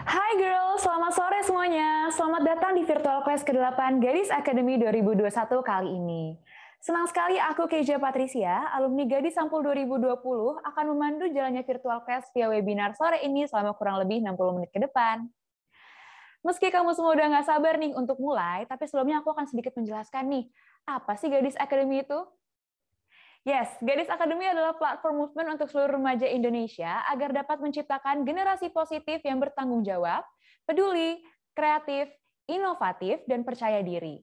Hai girls, selamat sore semuanya. Selamat datang di virtual class ke-8 Gadis Academy 2021 kali ini. Senang sekali aku Keja Patricia, alumni Gadis Sampul 2020, akan memandu jalannya virtual class via webinar sore ini selama kurang lebih 60 menit ke depan. Meski kamu semua udah nggak sabar nih untuk mulai, tapi sebelumnya aku akan sedikit menjelaskan nih, apa sih Gadis Academy itu? Yes, Gadis Academy adalah platform movement untuk seluruh remaja Indonesia agar dapat menciptakan generasi positif yang bertanggung jawab, peduli, kreatif, inovatif, dan percaya diri.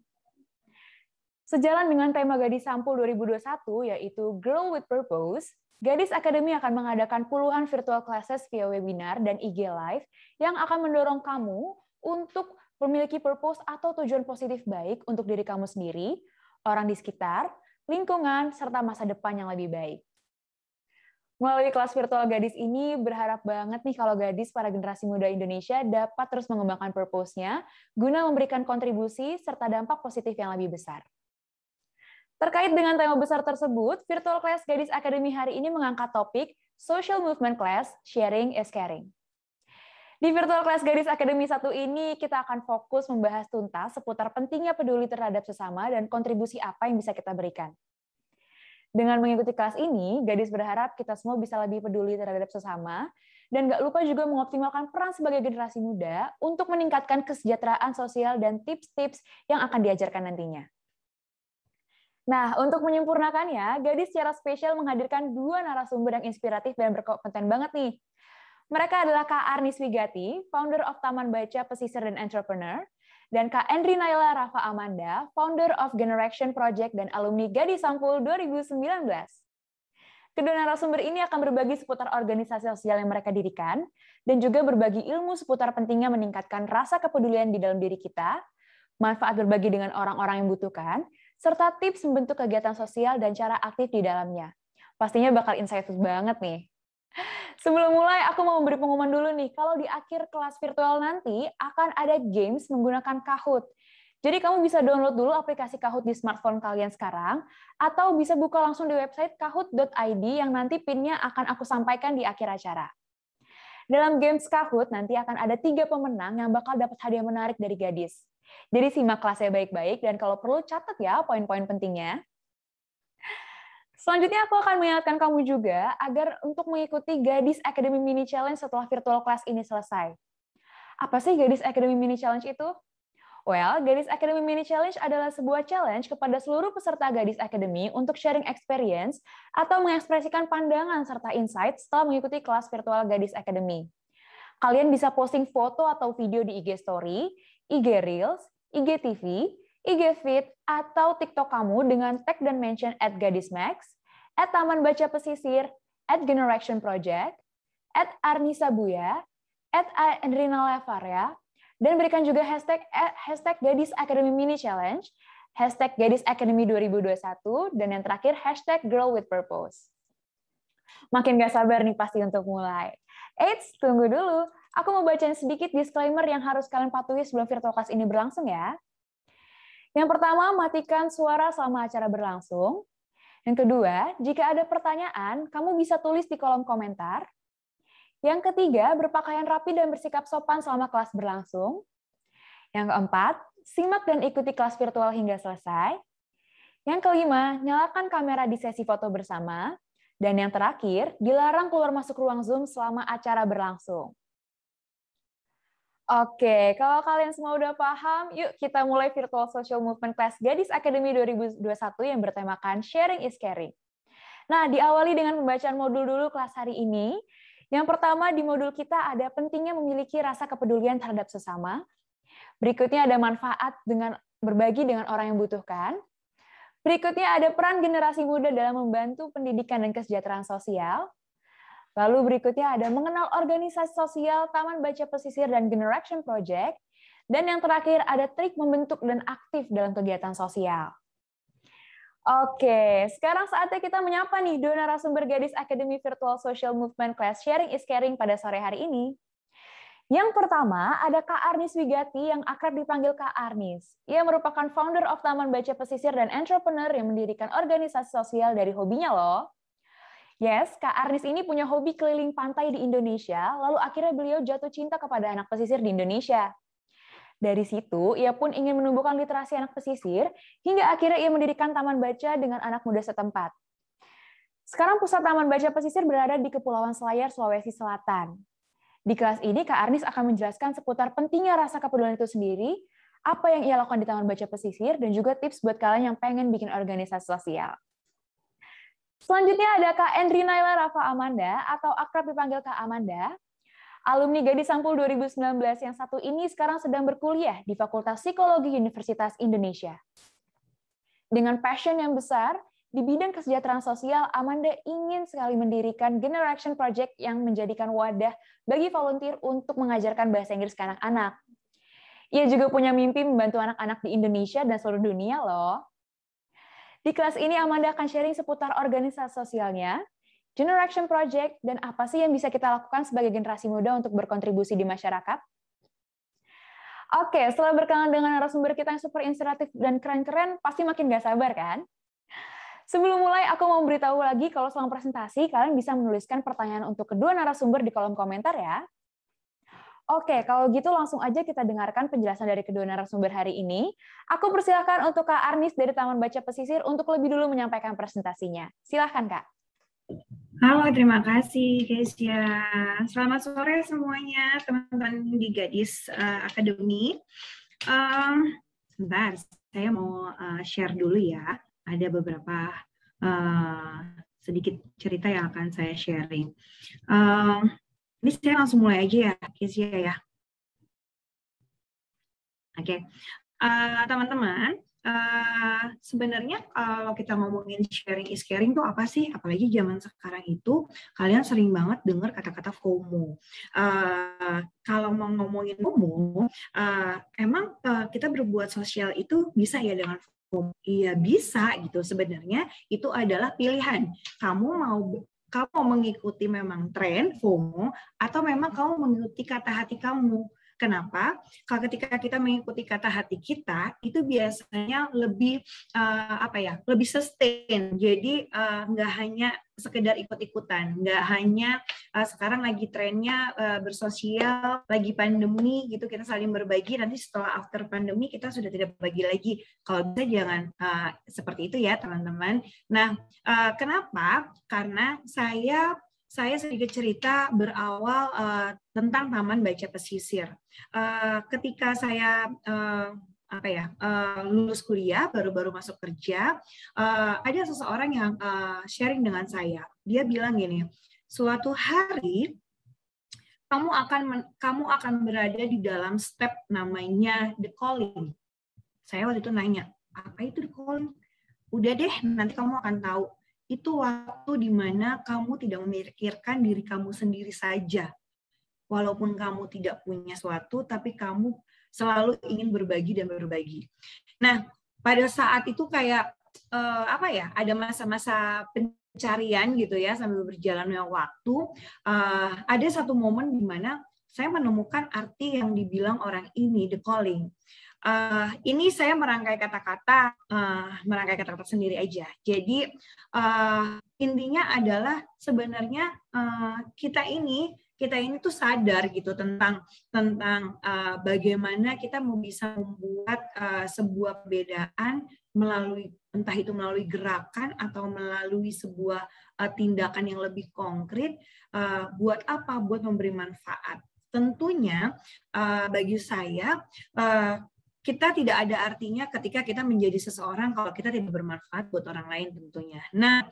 Sejalan dengan tema Gadis Sampul 2021, yaitu Grow with Purpose, Gadis Academy akan mengadakan puluhan virtual classes via webinar dan IG Live yang akan mendorong kamu untuk memiliki purpose atau tujuan positif baik untuk diri kamu sendiri, orang di sekitar, lingkungan, serta masa depan yang lebih baik. Melalui kelas virtual gadis ini, berharap banget nih kalau gadis para generasi muda Indonesia dapat terus mengembangkan purpose-nya guna memberikan kontribusi serta dampak positif yang lebih besar. Terkait dengan tema besar tersebut, Virtual Class Gadis Academy hari ini mengangkat topik Social Movement Class, Sharing is Caring. Di Virtual Class Gadis Academy 1 ini, kita akan fokus membahas tuntas seputar pentingnya peduli terhadap sesama dan kontribusi apa yang bisa kita berikan. Dengan mengikuti kelas ini, gadis berharap kita semua bisa lebih peduli terhadap sesama, dan gak lupa juga mengoptimalkan peran sebagai generasi muda untuk meningkatkan kesejahteraan sosial dan tips-tips yang akan diajarkan nantinya. Nah, untuk menyempurnakannya, gadis secara spesial menghadirkan dua narasumber yang inspiratif dan berkompeten banget nih. Mereka adalah Kak Arnis Wigati, founder of Taman Baca Pesisir dan Entrepreneur, dan Kak Endri Naila Rafa Amanda, founder of Generation Project dan alumni Gadis Sampul 2019. Kedua narasumber ini akan berbagi seputar organisasi sosial yang mereka dirikan, dan juga berbagi ilmu seputar pentingnya meningkatkan rasa kepedulian di dalam diri kita, manfaat berbagi dengan orang-orang yang membutuhkan, serta tips membentuk kegiatan sosial dan cara aktif di dalamnya. Pastinya bakal insightful banget nih. Sebelum mulai, aku mau memberi pengumuman dulu nih, kalau di akhir kelas virtual nanti akan ada games menggunakan Kahoot. Jadi kamu bisa download dulu aplikasi Kahoot di smartphone kalian sekarang, atau bisa buka langsung di website kahoot.id yang nanti PIN-nya akan aku sampaikan di akhir acara. Dalam games Kahoot, nanti akan ada 3 pemenang yang bakal dapat hadiah menarik dari gadis. Jadi simak kelasnya baik-baik, dan kalau perlu catat ya poin-poin pentingnya. Selanjutnya aku akan mengingatkan kamu juga agar untuk mengikuti Gadis Academy Mini Challenge setelah virtual class ini selesai. Apa sih Gadis Academy Mini Challenge itu? Well, Gadis Academy Mini Challenge adalah sebuah challenge kepada seluruh peserta Gadis Academy untuk sharing experience atau mengekspresikan pandangan serta insight setelah mengikuti kelas virtual Gadis Academy. Kalian bisa posting foto atau video di IG Story, IG Reels, IG TV, IG Feed, atau TikTok kamu dengan tag dan mention @gadismax, @tamanbacapesisir, @generation project, @arnisabuya, @endrinalevaria, dan berikan juga hashtag Gadis Academy Mini Challenge, hashtag Gadis Academy 2021, dan yang terakhir hashtag Grow with Purpose. Makin gak sabar nih pasti untuk mulai. Eits, tunggu dulu. Aku mau bacain sedikit disclaimer yang harus kalian patuhi sebelum virtual class ini berlangsung ya. Yang pertama, matikan suara selama acara berlangsung. Yang kedua, jika ada pertanyaan, kamu bisa tulis di kolom komentar. Yang ketiga, berpakaian rapi dan bersikap sopan selama kelas berlangsung. Yang keempat, simak dan ikuti kelas virtual hingga selesai. Yang kelima, nyalakan kamera di sesi foto bersama. Dan yang terakhir, dilarang keluar masuk ruang Zoom selama acara berlangsung. Oke, kalau kalian semua udah paham, yuk kita mulai Virtual Social Movement Class Gadis Academy 2021 yang bertemakan Sharing is Caring. Nah, diawali dengan pembacaan modul dulu kelas hari ini. Yang pertama di modul kita ada pentingnya memiliki rasa kepedulian terhadap sesama. Berikutnya ada manfaat dengan berbagi dengan orang yang membutuhkan. Berikutnya ada peran generasi muda dalam membantu pendidikan dan kesejahteraan sosial. Lalu berikutnya ada mengenal organisasi sosial, Taman Baca Pesisir, dan Generation Project. Dan yang terakhir ada trik membentuk dan aktif dalam kegiatan sosial. Oke, sekarang saatnya kita menyapa nih dua narasumber Gadis Academy Virtual Social Movement Class Sharing is Caring pada sore hari ini. Yang pertama ada Kak Arnis Wigati yang akrab dipanggil Kak Arnis. Ia merupakan founder of Taman Baca Pesisir dan entrepreneur yang mendirikan organisasi sosial dari hobinya loh. Yes, Kak Arnis ini punya hobi keliling pantai di Indonesia, lalu akhirnya beliau jatuh cinta kepada anak pesisir di Indonesia. Dari situ, ia pun ingin menumbuhkan literasi anak pesisir, hingga akhirnya ia mendirikan taman baca dengan anak muda setempat. Sekarang pusat taman baca pesisir berada di Kepulauan Selayar, Sulawesi Selatan. Di kelas ini, Kak Arnis akan menjelaskan seputar pentingnya rasa kepedulian itu sendiri, apa yang ia lakukan di taman baca pesisir, dan juga tips buat kalian yang pengen bikin organisasi sosial. Selanjutnya ada Kak Endri Naila Rafa Amanda, atau akrab dipanggil Kak Amanda. Alumni Gadis Sampul 2019 yang satu ini sekarang sedang berkuliah di Fakultas Psikologi Universitas Indonesia. Dengan passion yang besar, di bidang kesejahteraan sosial, Amanda ingin sekali mendirikan Generation Project yang menjadikan wadah bagi volunteer untuk mengajarkan bahasa Inggris ke anak-anak. Ia juga punya mimpi membantu anak-anak di Indonesia dan seluruh dunia loh. Di kelas ini Amanda akan sharing seputar organisasi sosialnya, Generation Project, dan apa sih yang bisa kita lakukan sebagai generasi muda untuk berkontribusi di masyarakat. Oke, setelah berkenalan dengan narasumber kita yang super inspiratif dan keren-keren, pasti makin gak sabar kan? Sebelum mulai, aku mau beritahu lagi kalau selama presentasi, kalian bisa menuliskan pertanyaan untuk kedua narasumber di kolom komentar ya. Oke, kalau gitu langsung aja kita dengarkan penjelasan dari kedua narasumber hari ini. Aku persilakan untuk Kak Arnis dari Taman Baca Pesisir untuk lebih dulu menyampaikan presentasinya. Silahkan, Kak. Halo, terima kasih, Kesia. Selamat sore semuanya, teman-teman di Gadis Akademi. Sebentar, saya mau share dulu ya. Ada beberapa sedikit cerita yang akan saya sharing. Ini saya langsung mulai aja ya, Kesia ya. Oke, teman-teman. Sebenarnya kalau kita ngomongin sharing is caring itu apa sih? Apalagi zaman sekarang itu kalian sering banget dengar kata-kata FOMO. Kalau mau ngomongin FOMO, emang kita berbuat sosial itu bisa ya dengan FOMO? Iya bisa gitu. Sebenarnya itu adalah pilihan. Kamu mau mengikuti memang tren FOMO atau memang kamu mengikuti kata hati kamu. Kenapa? Kalau ketika kita mengikuti kata hati kita, itu biasanya lebih lebih sustain. Jadi nggak hanya sekedar ikut-ikutan, nggak hanya sekarang lagi trennya bersosial, lagi pandemi gitu kita saling berbagi. Nanti setelah after pandemi kita sudah tidak berbagi lagi. Kalau bisa jangan seperti itu ya teman-teman. Nah, kenapa? Karena saya sedikit cerita berawal tentang Taman Baca Pesisir. Ketika saya lulus kuliah, baru-baru masuk kerja, ada seseorang yang sharing dengan saya. Dia bilang gini, suatu hari kamu akan berada di dalam step namanya the calling. Saya waktu itu nanya, apa itu the calling? Udah deh, nanti kamu akan tahu. Itu waktu di mana kamu tidak memikirkan diri kamu sendiri saja. Walaupun kamu tidak punya sesuatu, tapi kamu selalu ingin berbagi dan berbagi. Nah, pada saat itu kayak ada masa-masa pencarian gitu ya, sambil berjalannya waktu. Ada satu momen di mana saya menemukan arti yang dibilang orang ini, the calling. Ini saya merangkai kata-kata sendiri aja. Jadi intinya adalah sebenarnya kita ini tuh sadar gitu tentang bagaimana kita mau bisa membuat sebuah perbedaan entah itu melalui gerakan atau melalui sebuah tindakan yang lebih konkret. Buat apa? Buat memberi manfaat. Tentunya bagi saya kita tidak ada artinya ketika kita menjadi seseorang kalau kita tidak bermanfaat buat orang lain tentunya. Nah,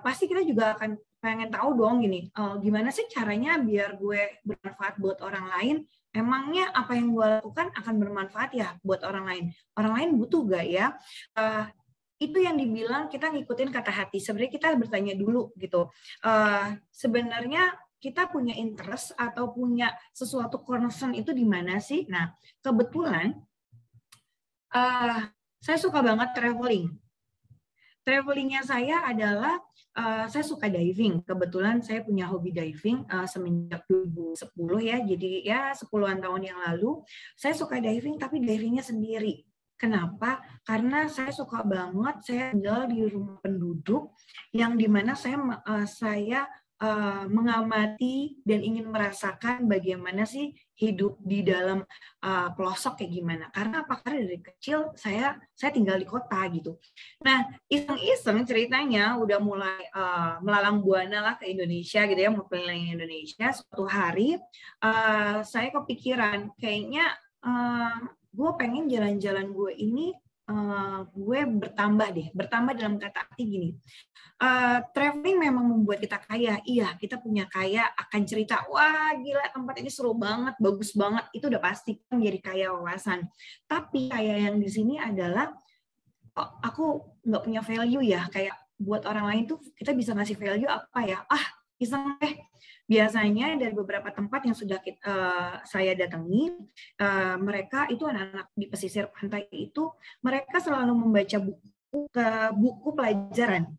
pasti kita juga akan pengen tahu dong gini, gimana sih caranya biar gue bermanfaat buat orang lain? Emangnya apa yang gue lakukan akan bermanfaat ya buat orang lain? Orang lain butuh gak ya? Itu yang dibilang kita ngikutin kata hati. Sebenarnya kita bertanya dulu gitu. Sebenarnya kita punya interest atau punya sesuatu concern itu di mana sih? Nah, kebetulan saya suka banget traveling. Travelingnya saya adalah saya suka diving. Kebetulan saya punya hobi diving semenjak 2010 ya. Jadi ya 10-an tahun yang lalu saya suka diving tapi divingnya sendiri. Kenapa? Karena saya suka banget, saya tinggal di rumah penduduk yang dimana saya mengamati dan ingin merasakan bagaimana sih hidup di dalam pelosok kayak gimana. Karena apa? Karena dari kecil saya tinggal di kota gitu. Nah, iseng-iseng ceritanya udah mulai melalang buana lah ke Indonesia gitu ya, mau keliling Indonesia. Suatu hari saya kepikiran kayaknya gue pengen jalan-jalan gue ini gue bertambah dalam kata arti gini. Traveling memang membuat kita kaya. Iya, kita punya kaya akan cerita. Wah, gila tempat ini seru banget, bagus banget. Itu udah pasti kan menjadi kaya wawasan. Tapi kaya yang di sini adalah aku nggak punya value ya. Kayak buat orang lain tuh kita bisa ngasih value apa ya? Iseng deh. Biasanya dari beberapa tempat yang sudah saya datangi, mereka itu anak-anak di pesisir pantai itu, mereka selalu membaca buku pelajaran.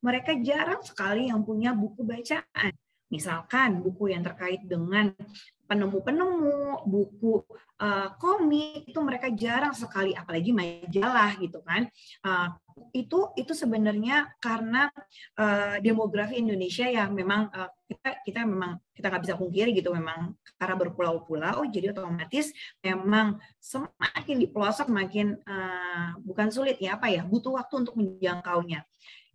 Mereka jarang sekali yang punya buku bacaan. Misalkan buku yang terkait dengan penemu-penemu, buku komik, itu mereka jarang sekali, apalagi majalah gitu kan. Itu sebenarnya karena demografi Indonesia yang memang kita nggak bisa pungkiri gitu, memang karena berpulau-pulau, jadi otomatis memang semakin di pelosok makin bukan sulit ya, butuh waktu untuk menjangkaunya.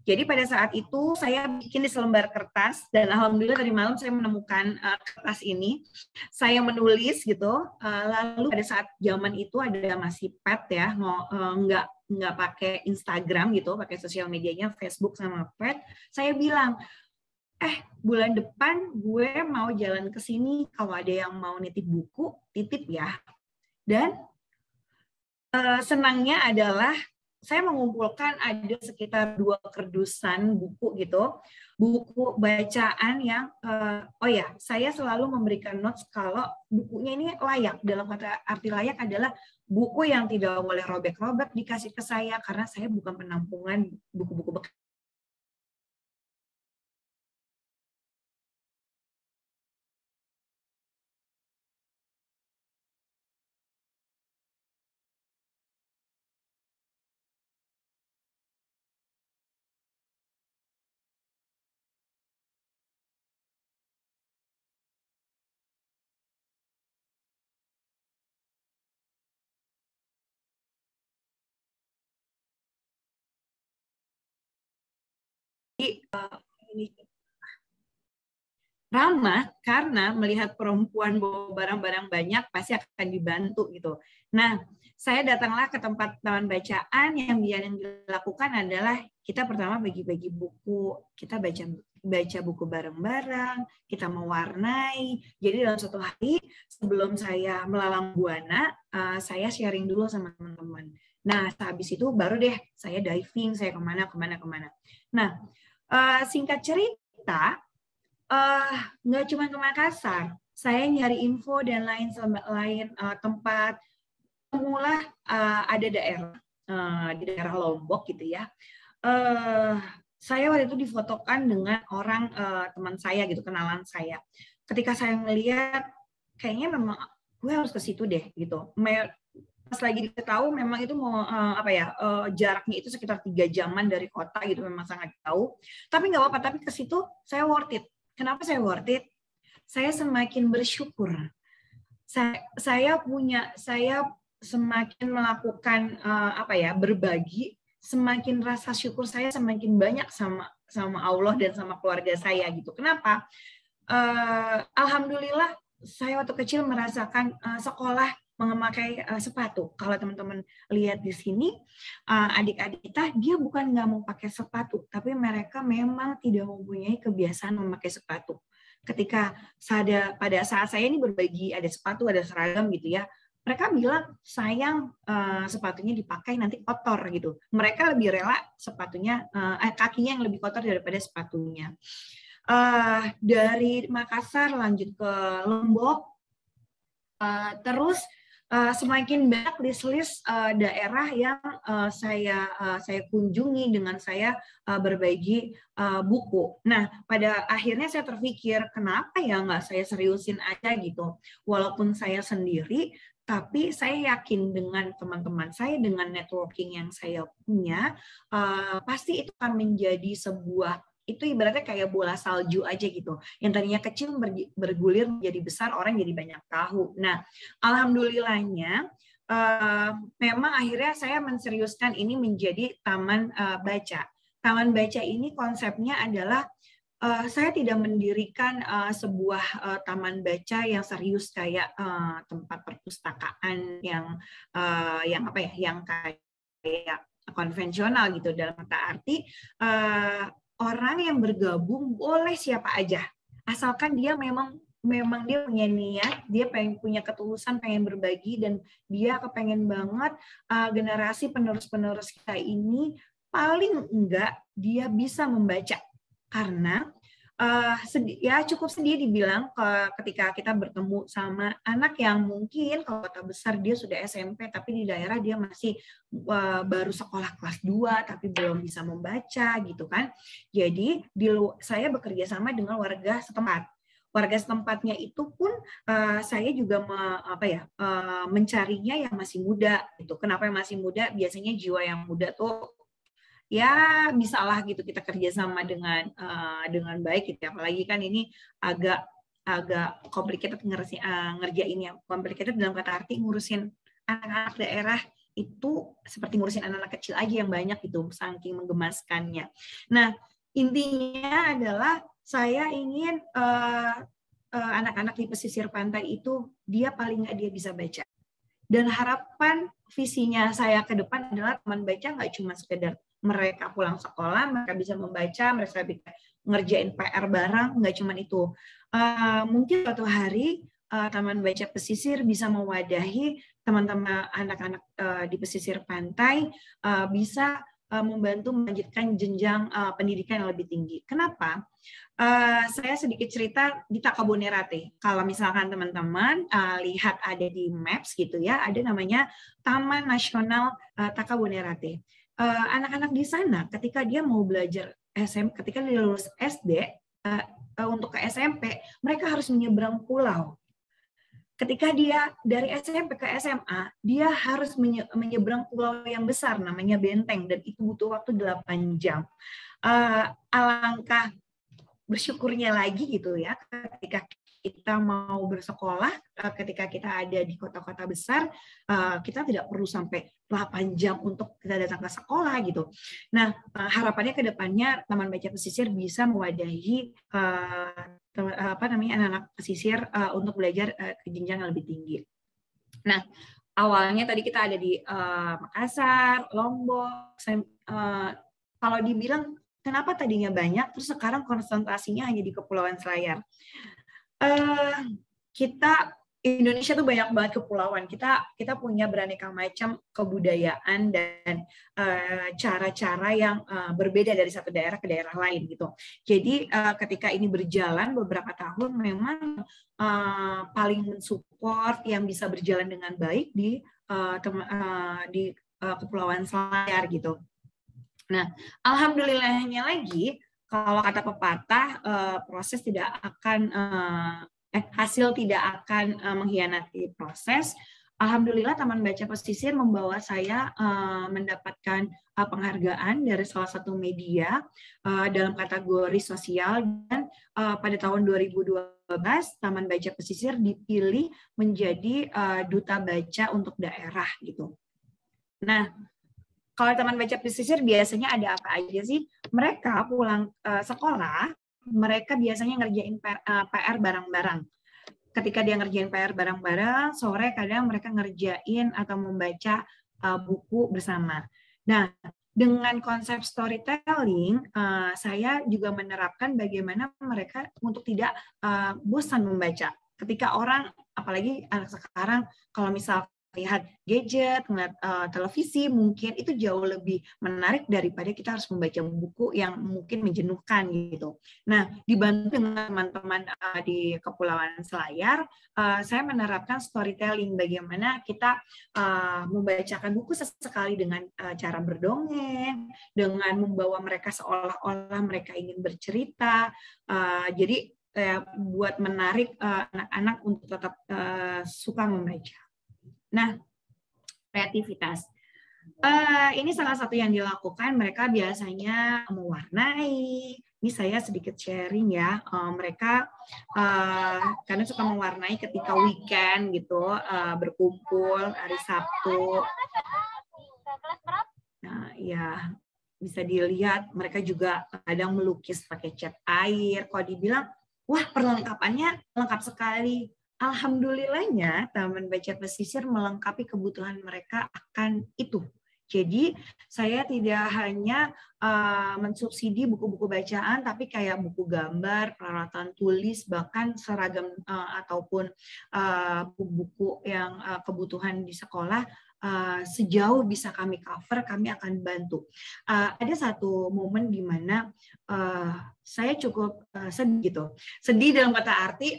Jadi pada saat itu saya bikin di selembar kertas dan alhamdulillah tadi malam saya menemukan kertas ini. Saya menulis gitu. Lalu pada saat zaman itu ada masih pad ya, nggak pakai Instagram gitu, pakai sosial medianya Facebook sama pad. Saya bilang, bulan depan gue mau jalan ke sini, kalau ada yang mau nitip buku, titip ya. Dan senangnya adalah saya mengumpulkan ada sekitar 2 kerdusan buku gitu, buku bacaan yang saya selalu memberikan notes kalau bukunya ini layak. Dalam kata arti layak adalah buku yang tidak boleh robek-robek dikasih ke saya karena saya bukan penampungan buku-buku bekas. Ramah karena melihat perempuan bawa barang-barang banyak pasti akan dibantu gitu. Nah, saya datanglah ke tempat taman bacaan yang dilakukan adalah kita pertama bagi-bagi buku, kita baca buku bareng-bareng, kita mewarnai. Jadi dalam satu hari sebelum saya melalang buana, saya sharing dulu sama teman-teman. Nah, habis itu baru deh saya diving, saya kemana. Nah, singkat cerita, nggak cuma ke Makassar, saya nyari info dan lain tempat. Mulai ada daerah di daerah Lombok gitu ya. Saya waktu itu difotokan dengan orang teman saya gitu, kenalan saya. Ketika saya melihat, kayaknya memang gue harus ke situ deh gitu. Pas lagi tahu memang itu mau jaraknya itu sekitar 3 jaman dari kota gitu, memang sangat jauh. Tapi nggak apa-apa, tapi ke situ saya worth it. Kenapa saya worth it? Saya semakin bersyukur. Saya semakin melakukan berbagi, semakin rasa syukur saya semakin banyak sama Allah dan sama keluarga saya gitu. Kenapa? Alhamdulillah saya waktu kecil merasakan sekolah memakai sepatu. Kalau teman-teman lihat di sini, adik-adik kita dia bukan nggak mau pakai sepatu, tapi mereka memang tidak mempunyai kebiasaan memakai sepatu. Ketika pada saat saya ini berbagi, ada sepatu, ada seragam gitu ya, mereka bilang sayang sepatunya dipakai nanti kotor gitu. Mereka lebih rela sepatunya kakinya yang lebih kotor daripada sepatunya. Dari Makassar lanjut ke Lombok, terus semakin banyak list-list daerah yang saya kunjungi dengan saya berbagi buku. Nah, pada akhirnya saya terpikir, kenapa ya nggak saya seriusin aja gitu. Walaupun saya sendiri, tapi saya yakin dengan teman-teman saya, dengan networking yang saya punya, pasti itu akan menjadi sebuah, itu ibaratnya kayak bola salju aja gitu. Yang tadinya kecil bergulir menjadi besar, orang jadi banyak tahu. Nah, alhamdulillahnya memang akhirnya saya menseriuskan ini menjadi taman baca. Taman baca ini konsepnya adalah saya tidak mendirikan sebuah taman baca yang serius kayak tempat perpustakaan yang yang kayak konvensional gitu, dalam kata arti orang yang bergabung boleh siapa aja, asalkan dia memang dia punya niat, dia pengen punya ketulusan, pengen berbagi, dan dia kepengen banget generasi penerus-penerus kita ini paling enggak dia bisa membaca. Karena ya cukup sedih dibilang ketika kita bertemu sama anak yang mungkin kalau kota besar dia sudah SMP, tapi di daerah dia masih baru sekolah kelas 2 tapi belum bisa membaca gitu kan. Jadi saya bekerja sama dengan warga setempat. Warga setempatnya itu pun saya juga mencarinya yang masih muda gitu. Kenapa yang masih muda? Biasanya jiwa yang muda tuh ya bisalah gitu kita kerjasama dengan baik gitu. Apalagi kan ini agak complicated ngerjainnya. Complicated dalam kata arti ngurusin anak-anak daerah itu seperti ngurusin anak-anak kecil aja yang banyak gitu, saking menggemaskannya. Nah, intinya adalah saya ingin anak-anak di pesisir pantai itu dia paling nggak dia bisa baca. Dan harapan visinya saya ke depan adalah teman baca nggak cuma sekedar mereka pulang sekolah, mereka bisa membaca, mereka bisa ngerjain PR bareng, nggak cuma itu. Mungkin suatu hari Taman Baca Pesisir bisa mewadahi teman-teman anak-anak di pesisir pantai, bisa membantu melanjutkan jenjang pendidikan yang lebih tinggi. Kenapa? Saya sedikit cerita di Takabonerate. Kalau misalkan teman-teman lihat ada di Maps gitu ya, ada namanya Taman Nasional Takabonerate. Anak-anak di sana ketika dia mau belajar ketika dia lulus SD untuk ke SMP, mereka harus menyeberang pulau. Ketika dia dari SMP ke SMA, dia harus menyeberang pulau yang besar namanya Benteng, dan itu butuh waktu 8 jam. Alangkah bersyukurnya lagi gitu ya, ketika kita mau bersekolah, ketika kita ada di kota-kota besar, kita tidak perlu sampai 8 jam untuk kita datang ke sekolah gitu. Nah, harapannya ke depannya Taman Baca Pesisir bisa mewadahi anak-anak pesisir untuk belajar ke jenjang yang lebih tinggi. Nah, awalnya tadi kita ada di Makassar, Lombok. Kalau dibilang kenapa tadinya banyak, terus sekarang konsentrasinya hanya di Kepulauan Selayar. Indonesia tuh banyak banget kepulauan. Kita punya beraneka macam kebudayaan dan cara-cara yang berbeda dari satu daerah ke daerah lain gitu. Jadi ketika ini berjalan beberapa tahun, memang paling mensupport yang bisa berjalan dengan baik di Kepulauan Selayar gitu. Nah, alhamdulillahnya lagi, kalau kata pepatah, proses tidak akan hasil tidak akan mengkhianati proses. Alhamdulillah Taman Baca Pesisir membawa saya mendapatkan penghargaan dari salah satu media dalam kategori sosial, dan pada tahun 2012 Taman Baca Pesisir dipilih menjadi duta baca untuk daerah gitu. Nah, kalau Taman Baca Pesisir biasanya ada apa aja sih? Mereka pulang sekolah, mereka biasanya ngerjain PR bareng-bareng. Ketika dia ngerjain PR bareng-bareng, sore kadang mereka ngerjain atau membaca buku bersama. Nah, dengan konsep storytelling, saya juga menerapkan bagaimana mereka untuk tidak bosan membaca. Ketika orang, apalagi anak sekarang, kalau misalkan lihat gadget, ngeliat televisi, mungkin itu jauh lebih menarik daripada kita harus membaca buku yang mungkin menjenuhkan gitu. Nah, dibantu dengan teman-teman di Kepulauan Selayar, saya menerapkan storytelling, bagaimana kita membacakan buku sesekali dengan cara berdongeng, dengan membawa mereka seolah-olah mereka ingin bercerita. Jadi buat menarik anak-anak untuk tetap suka membaca. Nah, kreativitas. Ini salah satu yang dilakukan, mereka biasanya mewarnai. Ini saya sedikit sharing ya. Mereka karena suka mewarnai ketika weekend gitu, berkumpul hari Sabtu. Nah, ya bisa dilihat mereka juga kadang melukis pakai cat air. Kalau dibilang, wah perlengkapannya lengkap sekali. Alhamdulillahnya Taman Baca Pesisir melengkapi kebutuhan mereka akan itu. Jadi saya tidak hanya mensubsidi buku-buku bacaan, tapi kayak buku gambar, peralatan tulis, bahkan seragam ataupun buku yang kebutuhan di sekolah. Sejauh bisa kami cover, kami akan bantu. Ada satu momen di mana saya cukup sedih gitu. Sedih dalam kata arti,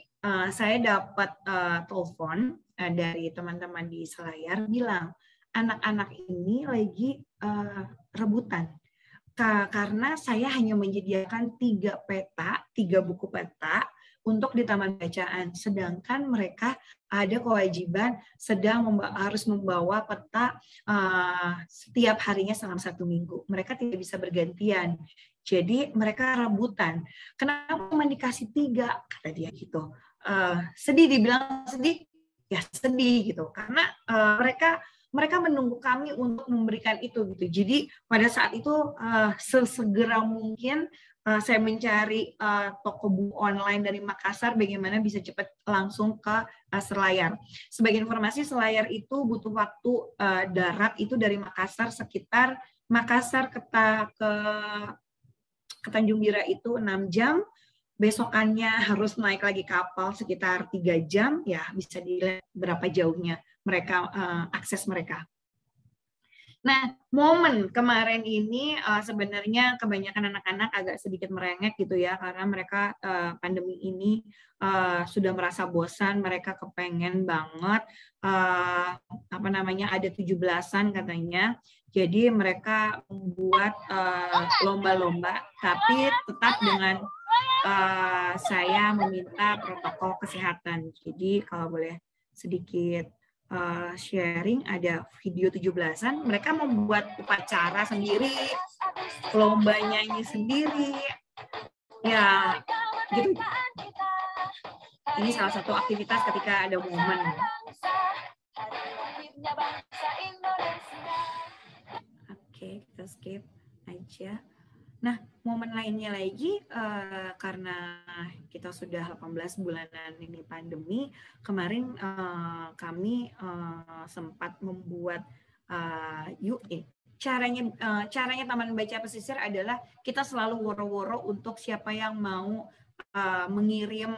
saya dapat telepon dari teman-teman di Selayar bilang, anak-anak ini lagi rebutan. Karena saya hanya menyediakan 3 buku peta untuk di taman bacaan, sedangkan mereka ada kewajiban harus membawa peta setiap harinya selama 1 minggu. Mereka tidak bisa bergantian. Jadi mereka rebutan. Kenapa cuma dikasih 3? Kata dia gitu. Sedih, dibilang sedih, ya sedih gitu. Karena mereka menunggu kami untuk memberikan itu gitu. Jadi pada saat itu sesegera mungkin saya mencari toko buku online dari Makassar, bagaimana bisa cepat langsung ke Selayar. Sebagai informasi, Selayar itu butuh waktu darat itu dari Makassar sekitar Makassar ke Tanjung Bira itu 6 jam. Besokannya harus naik lagi kapal sekitar 3 jam, ya bisa dilihat berapa jauhnya mereka akses mereka. Nah, momen kemarin ini sebenarnya kebanyakan anak-anak agak sedikit merengek gitu ya, karena mereka pandemi ini sudah merasa bosan, mereka kepengen banget ada 17-an katanya. Jadi mereka membuat lomba-lomba, tapi tetap dengan saya meminta protokol kesehatan. Jadi kalau boleh sedikit sharing, ada video 17-an, mereka membuat upacara sendiri, lomba nyanyi sendiri, ya gitu. Ini salah satu aktivitas ketika ada momen. Oke, kita skip aja. Nah, momen lainnya lagi, karena kita sudah 18 bulanan ini pandemi, kemarin kami sempat membuat caranya Taman Baca Pesisir adalah kita selalu woro-woro untuk siapa yang mau mengirim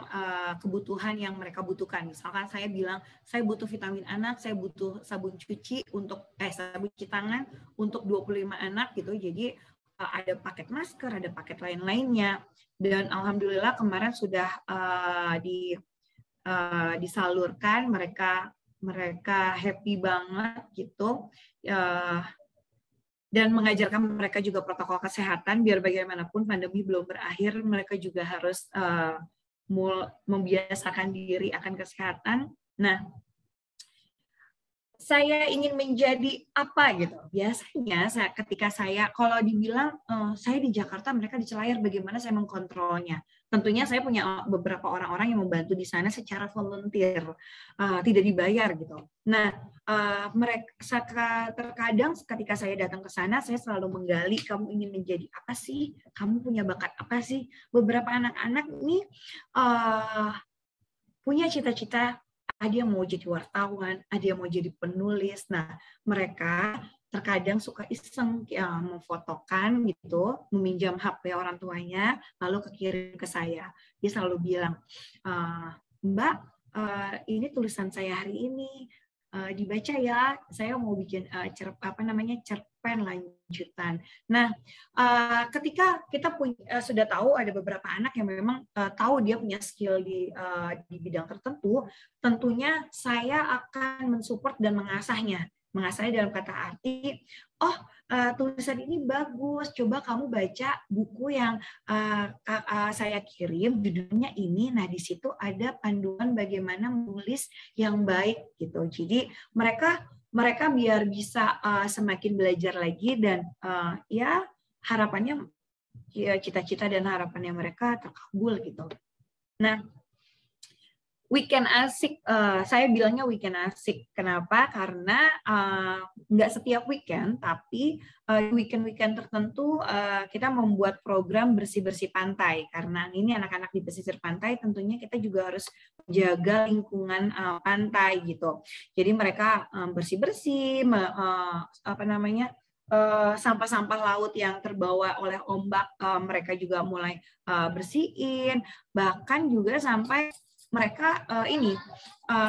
kebutuhan yang mereka butuhkan. Misalkan saya bilang, saya butuh vitamin anak, saya butuh sabun cuci tangan untuk 25 anak gitu. Jadi ada paket masker, ada paket lain-lainnya, dan alhamdulillah kemarin sudah disalurkan, mereka happy banget gitu, dan mengajarkan mereka juga protokol kesehatan biar bagaimanapun pandemi belum berakhir, mereka juga harus membiasakan diri akan kesehatan. Nah, saya ingin menjadi apa gitu. Biasanya ketika saya, kalau dibilang saya di Jakarta, mereka di Selayar, bagaimana saya mengkontrolnya? Tentunya saya punya beberapa orang-orang yang membantu di sana secara volunteer, tidak dibayar gitu. Nah, mereka terkadang ketika saya datang ke sana, saya selalu menggali, kamu ingin menjadi apa sih? Kamu punya bakat apa sih? Beberapa anak-anak ini punya cita-cita. Ada yang mau jadi wartawan, ada yang mau jadi penulis. Nah, mereka terkadang suka iseng memfotokan gitu, meminjam HP orang tuanya, lalu kirim ke saya. Dia selalu bilang, Mbak, ini tulisan saya hari ini. dibaca ya, saya mau bikin cerpen lanjutan. Nah, ketika kita sudah tahu ada beberapa anak yang memang tahu dia punya skill di bidang tertentu, tentunya saya akan mensupport dan mengasahnya dalam kata arti, tulisan ini bagus, coba kamu baca buku yang saya kirim, judulnya ini. Nah, di situ ada panduan bagaimana menulis yang baik gitu. Jadi mereka biar bisa semakin belajar lagi dan ya harapannya ya cita-cita dan harapannya mereka terkabul gitu. Nah, weekend asik, saya bilangnya weekend asik. Kenapa? Karena nggak setiap weekend, tapi weekend-weekend tertentu kita membuat program bersih-bersih pantai. Karena ini anak-anak di pesisir pantai, tentunya kita juga harus jaga lingkungan pantai gitu. Jadi mereka bersih-bersih, sampah-sampah laut yang terbawa oleh ombak, mereka juga mulai bersihin. Bahkan juga sampai mereka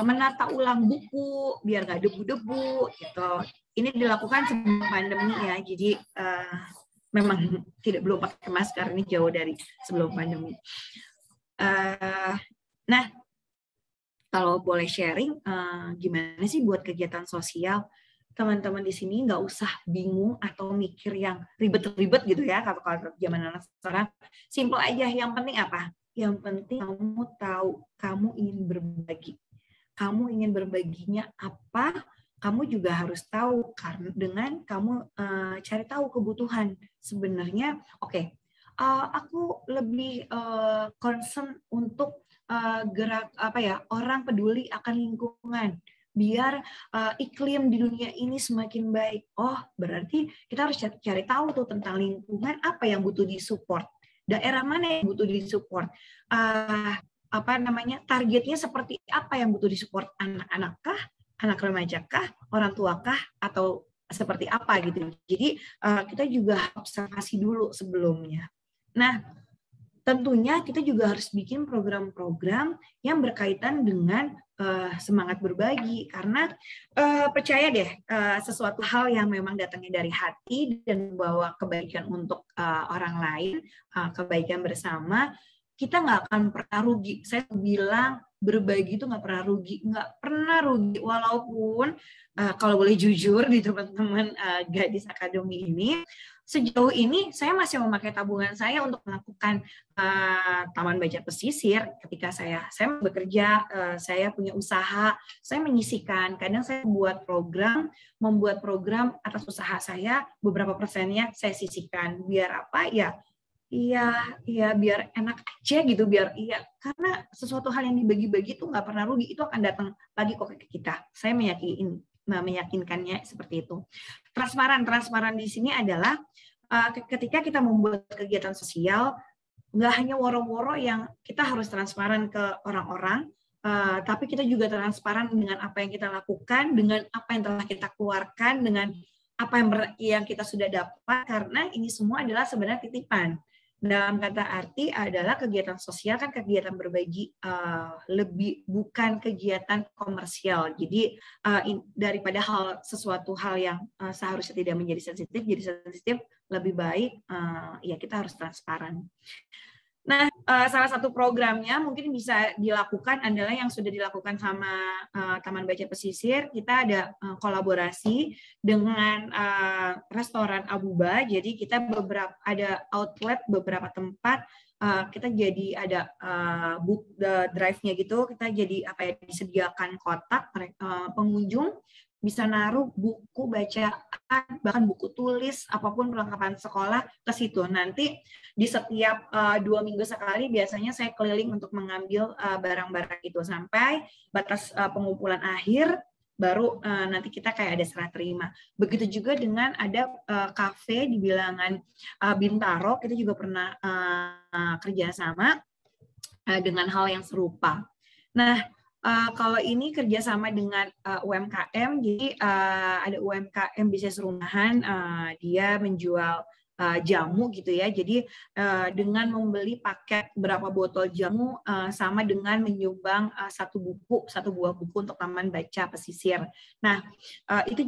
menata ulang buku biar nggak debu-debu gitu. Ini dilakukan sebelum pandemi ya, jadi memang belum pakai masker, ini jauh dari sebelum pandemi. Nah, kalau boleh sharing, gimana sih buat kegiatan sosial? Teman-teman di sini nggak usah bingung atau mikir yang ribet-ribet gitu ya, kalau zaman anak sekarang. Simple aja, yang penting apa? Yang penting kamu tahu, kamu ingin berbagi. Kamu ingin berbaginya apa, kamu juga harus tahu. Karena dengan kamu cari tahu kebutuhan. Sebenarnya, aku lebih concern untuk gerak orang peduli akan lingkungan. Biar iklim di dunia ini semakin baik. Oh, berarti kita harus cari tahu tuh tentang lingkungan, apa yang butuh disupport. Daerah mana yang butuh disupport, targetnya seperti apa yang butuh disupport, anak-anak kah, anak remaja kah, orang tua kah, atau seperti apa gitu. Jadi kita juga observasi dulu sebelumnya. Nah, tentunya kita juga harus bikin program-program yang berkaitan dengan semangat berbagi, karena percaya deh, sesuatu hal yang memang datangnya dari hati dan membawa kebaikan untuk orang lain, kebaikan bersama, kita nggak akan pernah rugi. Saya bilang berbagi itu nggak pernah rugi, walaupun kalau boleh jujur di teman-teman Gadis Akademi ini, sejauh ini saya masih memakai tabungan saya untuk melakukan Taman Baca Pesisir. Ketika saya bekerja, saya punya usaha, saya menyisihkan. Kadang saya membuat program atas usaha saya, beberapa persennya saya sisihkan. Biar apa ya? Iya, biar enak aja gitu, karena sesuatu hal yang dibagi-bagi itu nggak pernah rugi, itu akan datang lagi kok ke kita. Saya meyakinkannya seperti itu. Transparan di sini adalah ketika kita membuat kegiatan sosial, nggak hanya woro-woro yang kita harus transparan ke orang-orang, tapi kita juga transparan dengan apa yang kita lakukan, dengan apa yang telah kita keluarkan, dengan apa yang kita sudah dapat, karena ini semua adalah sebenarnya titipan. Dalam kata arti adalah kegiatan sosial kan kegiatan berbagi, lebih bukan kegiatan komersial. Jadi daripada sesuatu hal yang seharusnya tidak menjadi sensitif, jadi sensitif, lebih baik ya kita harus transparan. Nah, salah satu programnya mungkin bisa dilakukan adalah yang sudah dilakukan sama Taman Baca Pesisir. Kita ada kolaborasi dengan restoran Abuba. Jadi kita ada outlet beberapa tempat. Kita jadi ada book drive-nya gitu. Kita jadi disediakan kotak, pengunjung bisa naruh buku bacaan, bahkan buku tulis, apapun perlengkapan sekolah ke situ. Nanti di setiap 2 minggu sekali biasanya saya keliling untuk mengambil barang-barang itu sampai batas pengumpulan akhir, baru nanti kita kayak ada serah terima. Begitu juga dengan ada kafe di bilangan Bintaro, kita juga pernah kerjasama dengan hal yang serupa. Nah, kalau ini kerjasama dengan UMKM, jadi ada UMKM bisnis rumahan, dia menjual jamu gitu ya. Jadi dengan membeli paket berapa botol jamu sama dengan menyumbang satu buah buku untuk Taman Baca Pesisir. Nah, itu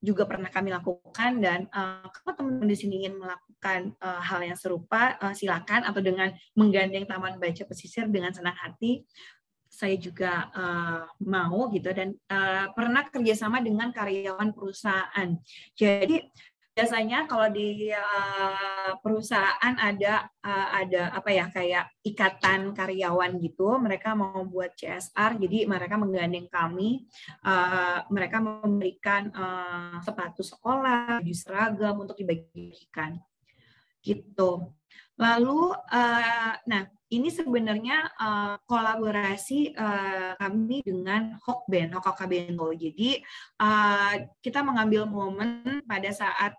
juga pernah kami lakukan, dan kalau teman-teman di sini ingin melakukan hal yang serupa, silakan, atau dengan menggandeng Taman Baca Pesisir dengan senang hati. Saya juga mau gitu, dan pernah kerjasama dengan karyawan perusahaan. Jadi biasanya kalau di perusahaan ada apa ya, kayak ikatan karyawan gitu, mereka mau buat CSR, jadi mereka menggandeng kami, mereka memberikan sepatu sekolah, baju seragam untuk dibagi-bagikan gitu. Lalu, nah ini sebenarnya kolaborasi kami dengan Hokkabento. Jadi kita mengambil momen pada saat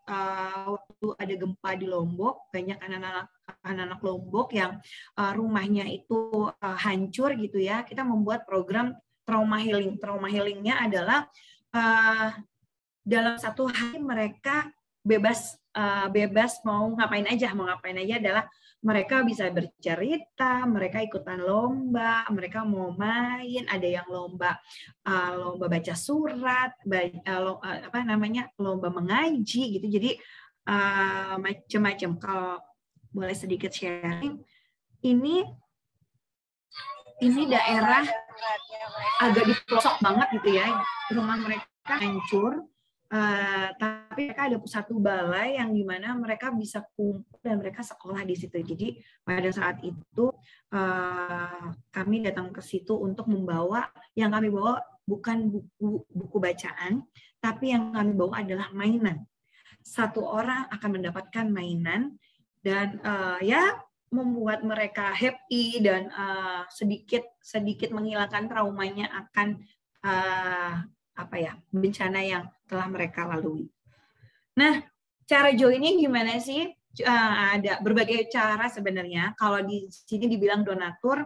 waktu ada gempa di Lombok, banyak anak-anak Lombok yang rumahnya itu hancur gitu ya. Kita membuat program trauma healing. Trauma healingnya adalah dalam satu hari mereka bebas mau ngapain aja adalah mereka bisa bercerita, mereka ikutan lomba, mereka mau main, ada yang lomba baca surat, lomba mengaji gitu. Jadi macam-macam. Kalau boleh sedikit sharing, ini daerah agak di pelosok banget gitu ya, rumah mereka hancur. Tapi mereka ada satu balai yang dimana mereka bisa kumpul dan mereka sekolah di situ. Jadi pada saat itu kami datang ke situ untuk membawa, yang kami bawa bukan buku bacaan, tapi yang kami bawa adalah mainan. Satu orang akan mendapatkan mainan, dan ya membuat mereka happy, dan sedikit menghilangkan traumanya akan bencana yang telah mereka lalui. Nah, cara joinnya gimana sih? Ada berbagai cara sebenarnya. Kalau di sini dibilang donatur,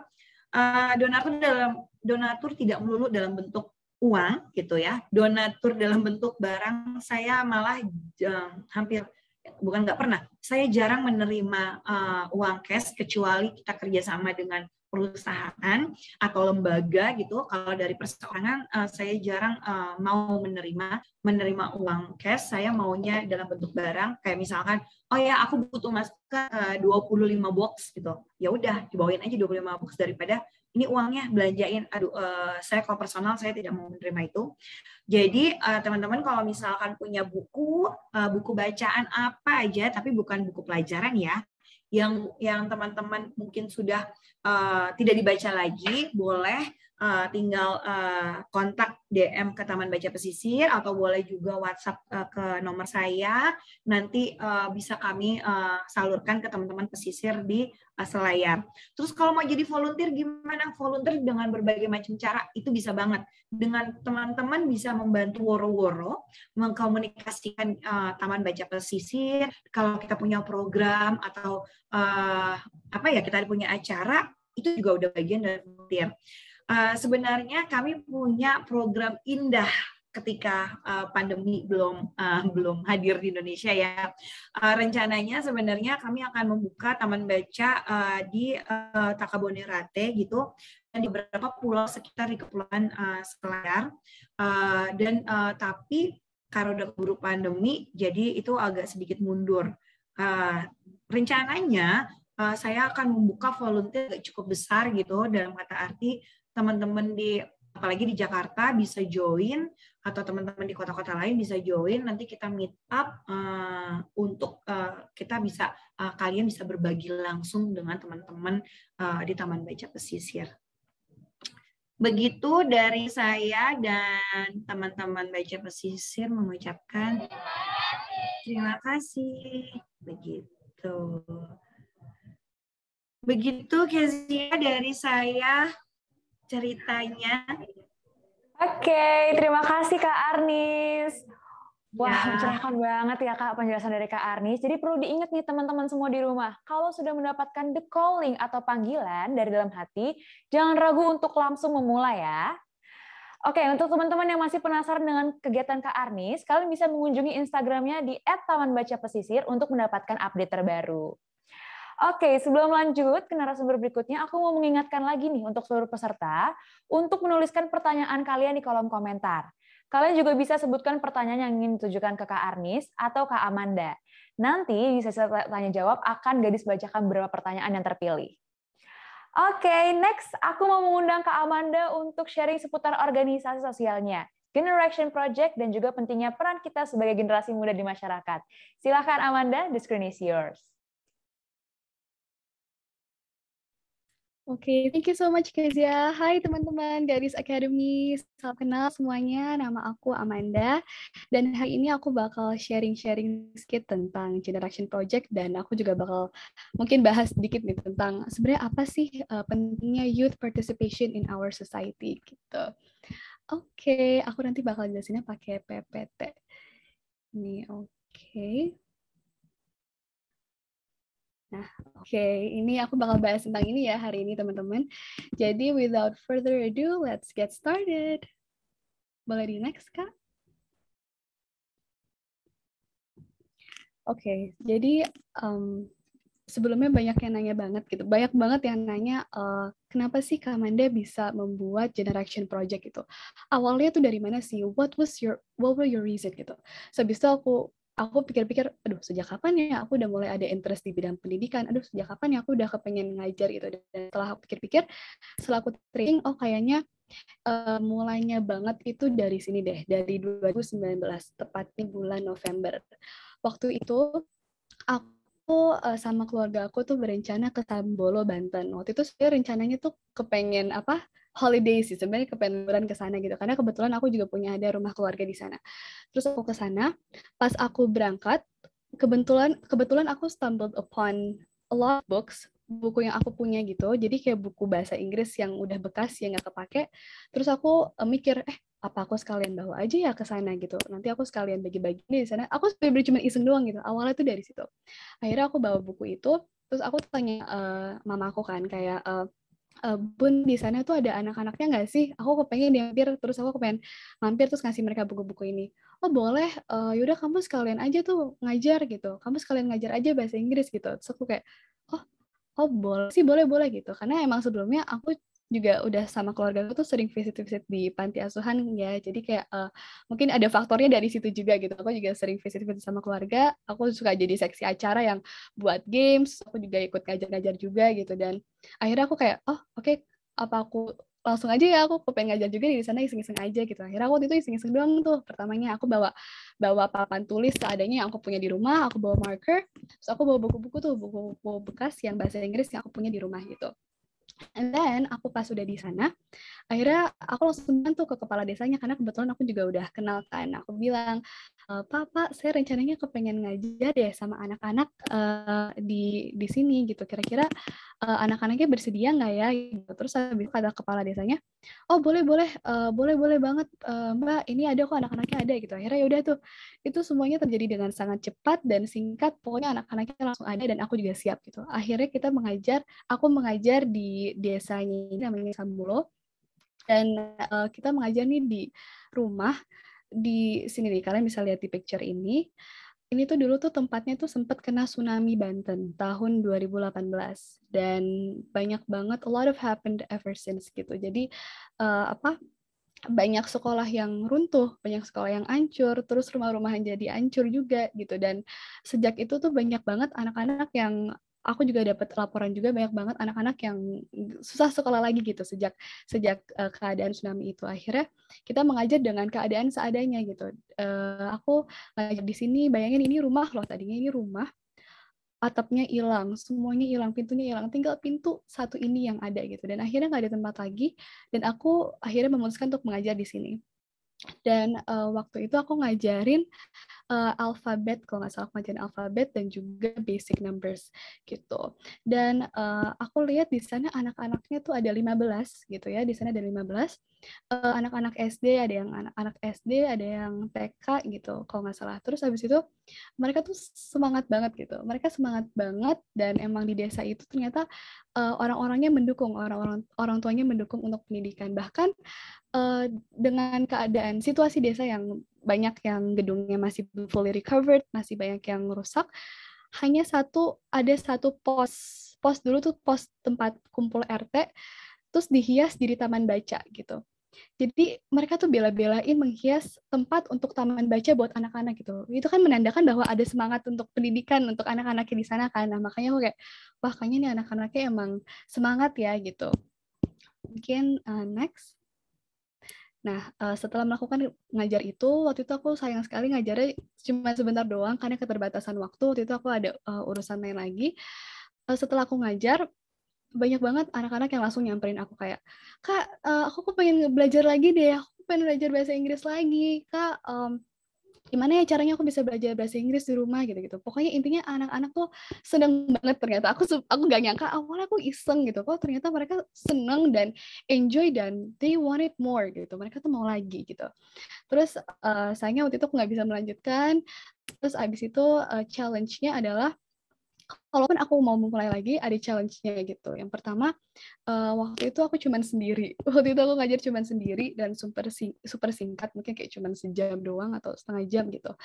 donatur tidak melulu dalam bentuk uang gitu ya. Donatur dalam bentuk barang, saya malah nggak pernah. Saya jarang menerima uang cash, kecuali kita kerjasama dengan perusahaan atau lembaga gitu. Kalau dari perseorangan saya jarang mau menerima uang cash. Saya maunya dalam bentuk barang, kayak misalkan, oh ya aku butuh masker 25 box gitu. Ya udah, dibawain aja 25 box daripada ini uangnya belanjain. Saya kalau personal saya tidak mau menerima itu. Jadi teman-teman kalau misalkan punya buku bacaan apa aja, tapi bukan buku pelajaran ya, yang teman-teman mungkin sudah tidak dibaca lagi, boleh tinggal kontak DM ke Taman Baca Pesisir, atau boleh juga WhatsApp ke nomor saya. Nanti bisa kami salurkan ke teman-teman pesisir di Selayar. Terus kalau mau jadi volunteer, gimana? Volunteer dengan berbagai macam cara, itu bisa banget. Dengan teman-teman bisa membantu woro-woro mengkomunikasikan Taman Baca Pesisir. Kalau kita punya program atau kita punya acara, itu juga udah bagian dari volunteer. Sebenarnya kami punya program indah ketika pandemi belum hadir di Indonesia ya. Rencananya sebenarnya kami akan membuka taman baca di Takabonerate gitu, dan di beberapa pulau sekitar di Kepulauan Selayar. Tapi karena udah keburu pandemi, jadi itu agak sedikit mundur. Rencananya saya akan membuka volunteer cukup besar gitu, dalam kata arti teman-teman apalagi di Jakarta bisa join, atau teman-teman di kota-kota lain bisa join. Nanti kita meet up untuk kita bisa kalian bisa berbagi langsung dengan teman-teman di Taman Baca Pesisir. Begitu dari saya, dan teman-teman Baca Pesisir mengucapkan terima kasih. Begitu Kezia dari saya ceritanya. Oke, terima kasih Kak Arnis. Wah, Ya. mencerahkan banget ya Kak penjelasan dari Kak Arnis. Jadi perlu diingat nih teman-teman semua di rumah, kalau sudah mendapatkan the calling atau panggilan dari dalam hati, jangan ragu untuk langsung memulai ya. Oke, untuk teman-teman yang masih penasaran dengan kegiatan Kak Arnis, kalian bisa mengunjungi Instagramnya di @tamanbacapesisir untuk mendapatkan update terbaru. Oke, sebelum lanjut ke narasumber berikutnya, aku mau mengingatkan lagi nih untuk seluruh peserta untuk menuliskan pertanyaan kalian di kolom komentar. Kalian juga bisa sebutkan pertanyaan yang ingin ditujukan ke Kak Arnis atau Kak Amanda. Nanti di sesi tanya jawab akan Gadis bacakan beberapa pertanyaan yang terpilih. Oke, next aku mau mengundang Kak Amanda untuk sharing seputar organisasi sosialnya, Generation Project, dan juga pentingnya peran kita sebagai generasi muda di masyarakat. Silakan Amanda, the screen is yours. Oke, thank you so much Kezia. Hai teman-teman Gadis Academy, salam kenal semuanya, nama aku Amanda. Dan hari ini aku bakal sharing-sharing sedikit tentang Generation Project, dan aku juga bakal mungkin bahas sedikit nih tentang sebenarnya apa sih pentingnya youth participation in our society gitu. Oke, aku nanti bakal jelasinnya pakai PPT. Nih, oke. Nah, oke, ini aku bakal bahas tentang ini ya hari ini teman-teman. Jadi without further ado, let's get started. Boleh di next, Kak? Oke, jadi sebelumnya banyak yang nanya banget gitu. Banyak banget yang nanya, kenapa sih Kak Amanda bisa membuat Generation Project gitu. Awalnya tuh dari mana sih? What were your reason gitu. So, habis itu aku pikir-pikir, aduh sejak kapan ya aku udah mulai ada interest di bidang pendidikan, aduh sejak kapan ya aku udah kepengen ngajar gitu. Dan setelah aku pikir-pikir, setelah aku training, oh kayaknya mulainya banget itu dari sini deh, dari 2019, tepatnya bulan November. Waktu itu, aku sama keluarga aku tuh berencana ke Tambolo, Banten. Waktu itu sebenarnya rencananya tuh kepengen holiday sih, sebenarnya kepengen liburan ke sana gitu. Karena kebetulan aku juga punya ada rumah keluarga di sana. Terus aku ke sana, pas aku berangkat, kebetulan aku stumbled upon a lot of books, buku yang aku punya gitu. Jadi kayak buku bahasa Inggris yang udah bekas yang nggak kepake. Terus aku mikir, apa aku sekalian bawa aja ya ke sana gitu. Nanti aku sekalian bagi-bagi di sana. Aku sebenarnya cuma iseng doang gitu. Awalnya tuh dari situ. Akhirnya aku bawa buku itu, terus aku tanya mamaku kan kayak Bun, di sana tuh ada anak-anaknya nggak sih? Aku kepengen mampir, terus aku kepengen mampir terus ngasih mereka buku-buku ini. Oh boleh, yaudah kamu sekalian aja tuh ngajar gitu. Kamu sekalian ngajar aja bahasa Inggris gitu. Terus aku kayak, oh boleh sih, boleh gitu. Karena emang sebelumnya aku juga udah sama keluarga aku tuh sering visit-visit di panti asuhan ya. Jadi kayak mungkin ada faktornya dari situ juga gitu. Aku juga sering visit-visit sama keluarga. Aku suka jadi seksi acara yang buat games. Aku juga ikut ngajar-ngajar juga gitu. Dan akhirnya aku kayak, oh oke, apa aku langsung aja ya, aku pengen ngajar juga di sana, iseng-iseng aja gitu. Akhirnya aku waktu itu iseng-iseng doang tuh. Pertamanya aku bawa papan tulis seadanya yang aku punya di rumah, aku bawa marker, terus aku bawa buku-buku tuh, buku-buku bekas yang bahasa Inggris yang aku punya di rumah gitu. And then aku pas udah di sana, akhirnya aku langsung bantu ke kepala desanya karena kebetulan aku juga udah kenal kan. Aku bilang, Pak, saya rencananya kepengen ngajar deh sama anak-anak di sini gitu. Kira-kira anak-anaknya bersedia nggak ya? Gitu. Terus habis kata kepala desanya, oh boleh banget Mbak. Ini ada kok anak-anaknya ada gitu. Akhirnya yaudah tuh, itu semuanya terjadi dengan sangat cepat dan singkat. Pokoknya anak-anaknya langsung ada dan aku juga siap gitu. Akhirnya aku mengajar di desanya ini namanya Sambulo. Dan kita mengajar nih di rumah di sini nih, kalian bisa lihat di picture ini. Ini tuh dulu tuh tempatnya tuh sempat kena tsunami Banten tahun 2018 dan banyak banget, a lot of happened ever since gitu. Jadi banyak sekolah yang runtuh, banyak sekolah yang hancur, terus rumah-rumahan jadi hancur juga gitu. Dan sejak itu tuh banyak banget anak-anak yang aku juga dapat laporan juga banyak banget anak-anak yang susah sekolah lagi gitu sejak keadaan tsunami itu. Akhirnya kita mengajar dengan keadaan seadanya gitu. Aku ngajar di sini, bayangin ini rumah loh, tadinya ini rumah, atapnya hilang, semuanya hilang, pintunya hilang, tinggal pintu satu ini yang ada gitu. Dan akhirnya nggak ada tempat lagi, dan aku akhirnya memutuskan untuk mengajar di sini. Dan waktu itu aku ngajarin alfabet, kalau nggak salah pelajaran alfabet dan juga basic numbers gitu. Dan aku lihat di sana anak-anaknya tuh ada 15 gitu ya, di sana ada 15. Anak-anak SD, ada yang anak-anak SD, ada yang TK gitu kalau nggak salah. Terus habis itu mereka tuh semangat banget gitu. Mereka semangat banget dan emang di desa itu ternyata orang-orangnya mendukung, orang tuanya mendukung untuk pendidikan. Bahkan dengan keadaan situasi desa yang banyak yang gedungnya masih belum fully recovered, masih banyak yang rusak, hanya ada satu pos dulu tuh pos tempat kumpul RT, terus dihias jadi taman baca gitu. Jadi mereka tuh bela-belain menghias tempat untuk taman baca buat anak-anak gitu. Itu kan menandakan bahwa ada semangat untuk pendidikan untuk anak-anaknya di sana kan. Nah, makanya aku kayak, wah kayaknya nih anak-anaknya emang semangat ya gitu. Mungkin next. Nah, setelah melakukan ngajar itu, waktu itu aku sayang sekali ngajarnya cuma sebentar doang karena keterbatasan waktu. Waktu itu aku ada urusan lain lagi. Setelah aku ngajar, banyak banget anak-anak yang langsung nyamperin aku kayak, Kak, aku pengen belajar lagi deh, aku pengen belajar bahasa Inggris lagi. Kak, gimana ya caranya aku bisa belajar bahasa Inggris di rumah gitu-gitu. Pokoknya intinya anak-anak tuh seneng banget ternyata. Aku gak nyangka awalnya aku iseng gitu. Kok ternyata mereka seneng dan enjoy dan they want it more gitu. Mereka tuh mau lagi gitu. Terus sayangnya waktu itu aku nggak bisa melanjutkan. Terus abis itu challenge-nya adalah kalaupun aku mau memulai lagi ada challenge-nya gitu. Yang pertama waktu itu aku cuman sendiri. Waktu itu aku ngajar cuman sendiri dan super singkat, mungkin kayak cuman sejam doang atau setengah jam gitu.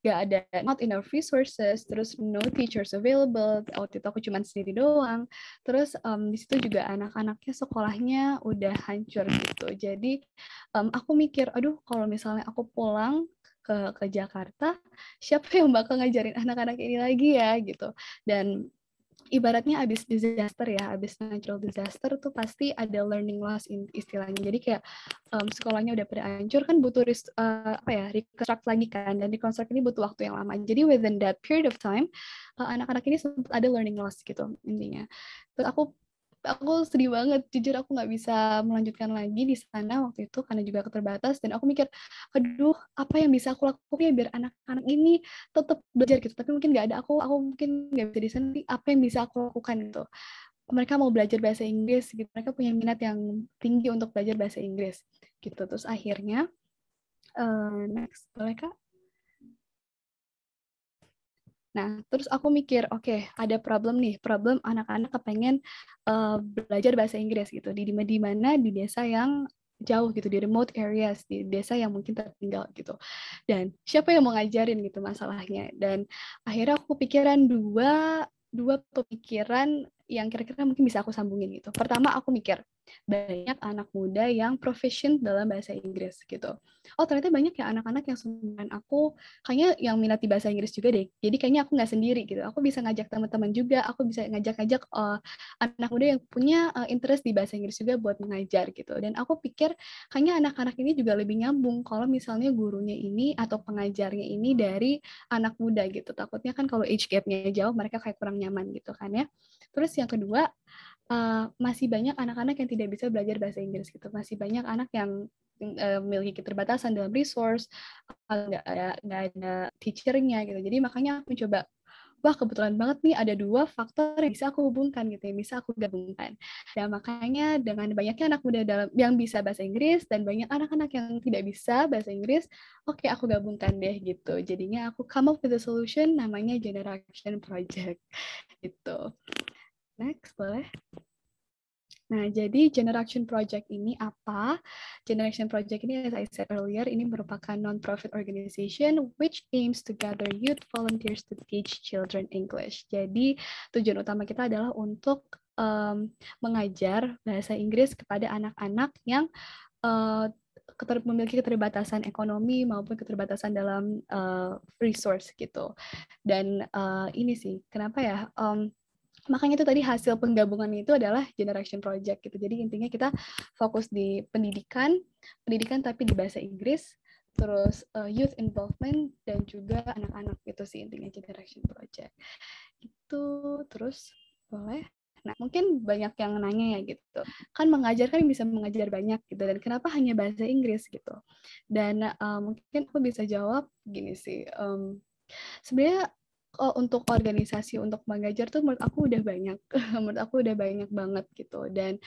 Gak ada not enough resources, terus no teachers available. Waktu itu aku cuman sendiri doang. Terus di situ juga anak-anaknya sekolahnya udah hancur gitu. Jadi aku mikir, aduh kalau misalnya aku pulang ke Jakarta, siapa yang bakal ngajarin anak-anak ini lagi ya gitu. Dan ibaratnya abis disaster ya, abis natural disaster tuh pasti ada learning loss istilahnya. Jadi kayak sekolahnya udah pada hancur kan butuh reconstruct lagi kan, dan reconstruct ini butuh waktu yang lama. Jadi within that period of time anak-anak ini sempat ada learning loss gitu intinya. Terus aku sedih banget, jujur aku nggak bisa melanjutkan lagi di sana waktu itu karena juga keterbatas, dan aku mikir, aduh apa yang bisa aku lakukan ya biar anak-anak ini tetap belajar gitu, tapi mungkin nggak ada aku mungkin nggak bisa di sana, apa yang bisa aku lakukan gitu. Mereka mau belajar bahasa Inggris gitu, mereka punya minat yang tinggi untuk belajar bahasa Inggris gitu. Terus akhirnya next boleh Kak? Nah, terus aku mikir, oke, ada problem anak-anak kepengen belajar bahasa Inggris gitu di mana di desa yang jauh gitu, di remote areas, di desa yang mungkin tertinggal gitu. Dan siapa yang mau ngajarin gitu masalahnya. Dan akhirnya aku kepikiran dua pemikiran yang kira-kira mungkin bisa aku sambungin gitu. Pertama, aku mikir banyak anak muda yang proficient dalam bahasa Inggris gitu. Oh, ternyata banyak ya anak-anak yang seumuran aku kayaknya yang minat di bahasa Inggris juga deh. Jadi kayaknya aku nggak sendiri gitu. Aku bisa ngajak teman-teman juga. Aku bisa ngajak-ngajak anak muda yang punya interest di bahasa Inggris juga buat mengajar gitu. Dan aku pikir kayaknya anak-anak ini juga lebih nyambung kalau misalnya gurunya ini atau pengajarnya ini dari anak muda gitu. Takutnya kan kalau age gap-nya jauh mereka kayak kurang nyaman gitu kan ya. Terus yang kedua, masih banyak anak-anak yang tidak bisa belajar bahasa Inggris gitu. Masih banyak anak yang memiliki keterbatasan dalam resource, nggak ada teachernya gitu. Jadi makanya aku coba, wah kebetulan banget nih ada dua faktor yang bisa aku hubungkan gitu, yang bisa aku gabungkan. Dan makanya dengan banyaknya anak muda yang bisa bahasa Inggris dan banyak anak-anak yang tidak bisa bahasa Inggris, oke aku gabungkan deh gitu. Jadinya aku come up with a solution namanya Generation Project gitu. Next, boleh? Nah, jadi Generation Project ini apa? Generation Project ini, as I said earlier, ini merupakan non-profit organization which aims to gather youth volunteers to teach children English. Jadi, tujuan utama kita adalah untuk mengajar bahasa Inggris kepada anak-anak yang memiliki keterbatasan ekonomi maupun keterbatasan dalam resource gitu. Dan ini sih, kenapa ya? Makanya itu tadi hasil penggabungan itu adalah Generation Project gitu. Jadi intinya kita fokus di pendidikan tapi di bahasa Inggris, terus youth involvement dan juga anak-anak, itu sih intinya Generation Project. Itu terus boleh Nah, mungkin banyak yang nanya ya gitu. Kan mengajar kan bisa mengajar banyak gitu, dan kenapa hanya bahasa Inggris gitu? Dan mungkin aku bisa jawab gini sih. Sebenarnya untuk organisasi untuk mengajar tuh menurut aku udah banyak. Menurut aku udah banyak banget gitu. Dan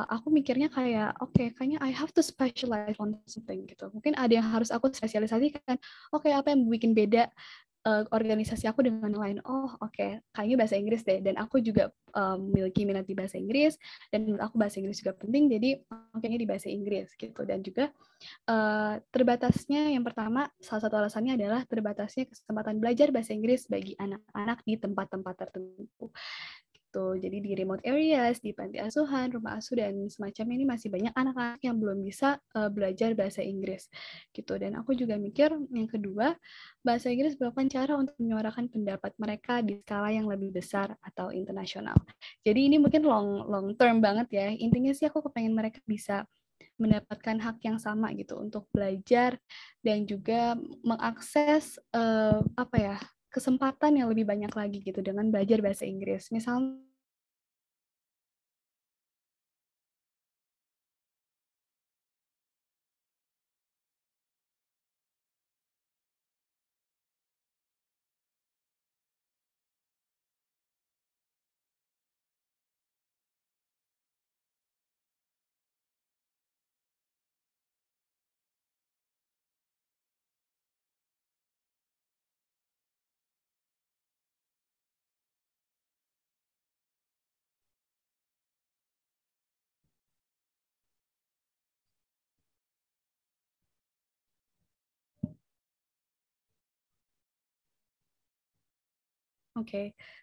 aku mikirnya kayak kayaknya I have to specialize on something gitu. Mungkin ada yang harus aku spesialisasikan. Apa yang bikin beda organisasi aku dengan yang lain. Kayaknya bahasa Inggris deh. Dan aku juga memiliki minat di bahasa Inggris, dan menurut aku bahasa Inggris juga penting, jadi kayaknya di bahasa Inggris gitu. Dan juga terbatasnya, yang pertama, salah satu alasannya adalah terbatasnya kesempatan belajar bahasa Inggris bagi anak-anak di tempat-tempat tertentu. Gitu. Jadi di remote areas, di panti asuhan, rumah asuh, dan semacamnya ini masih banyak anak-anak yang belum bisa belajar bahasa Inggris. Gitu. Dan aku juga mikir, yang kedua, bahasa Inggris merupakan cara untuk menyuarakan pendapat mereka di skala yang lebih besar atau internasional. Jadi ini mungkin long term banget ya. Intinya sih aku kepengen mereka bisa mendapatkan hak yang sama gitu untuk belajar dan juga mengakses kesempatan yang lebih banyak lagi gitu dengan belajar bahasa Inggris. Misalnya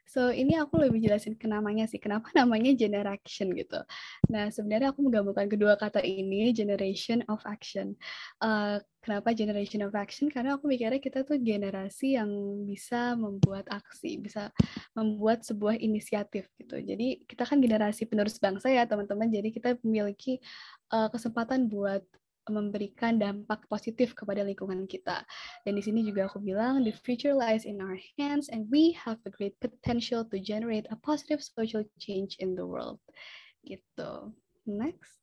so ini aku lebih jelasin ke namanya sih, kenapa namanya generation gitu. Nah, sebenarnya aku menggabungkan kedua kata ini, generation of action. Kenapa generation of action? Karena aku mikirnya kita tuh generasi yang bisa membuat aksi, bisa membuat sebuah inisiatif gitu. Jadi kita kan generasi penerus bangsa ya teman-teman, jadi kita memiliki kesempatan buat memberikan dampak positif kepada lingkungan kita. Dan di sini juga aku bilang, the future lies in our hands and we have a great potential to generate a positive social change in the world. Gitu. Next.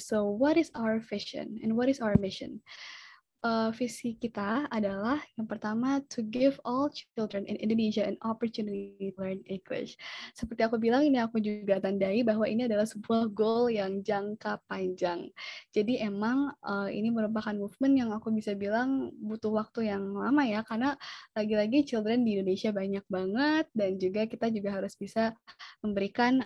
So what is our vision and what is our mission? Visi kita adalah yang pertama, to give all children in Indonesia an opportunity to learn English. Seperti aku bilang, ini aku juga tandai bahwa ini adalah sebuah goal yang jangka panjang. Jadi emang ini merupakan movement yang aku bisa bilang butuh waktu yang lama ya, karena lagi-lagi children di Indonesia banyak banget, dan juga kita juga harus bisa memberikan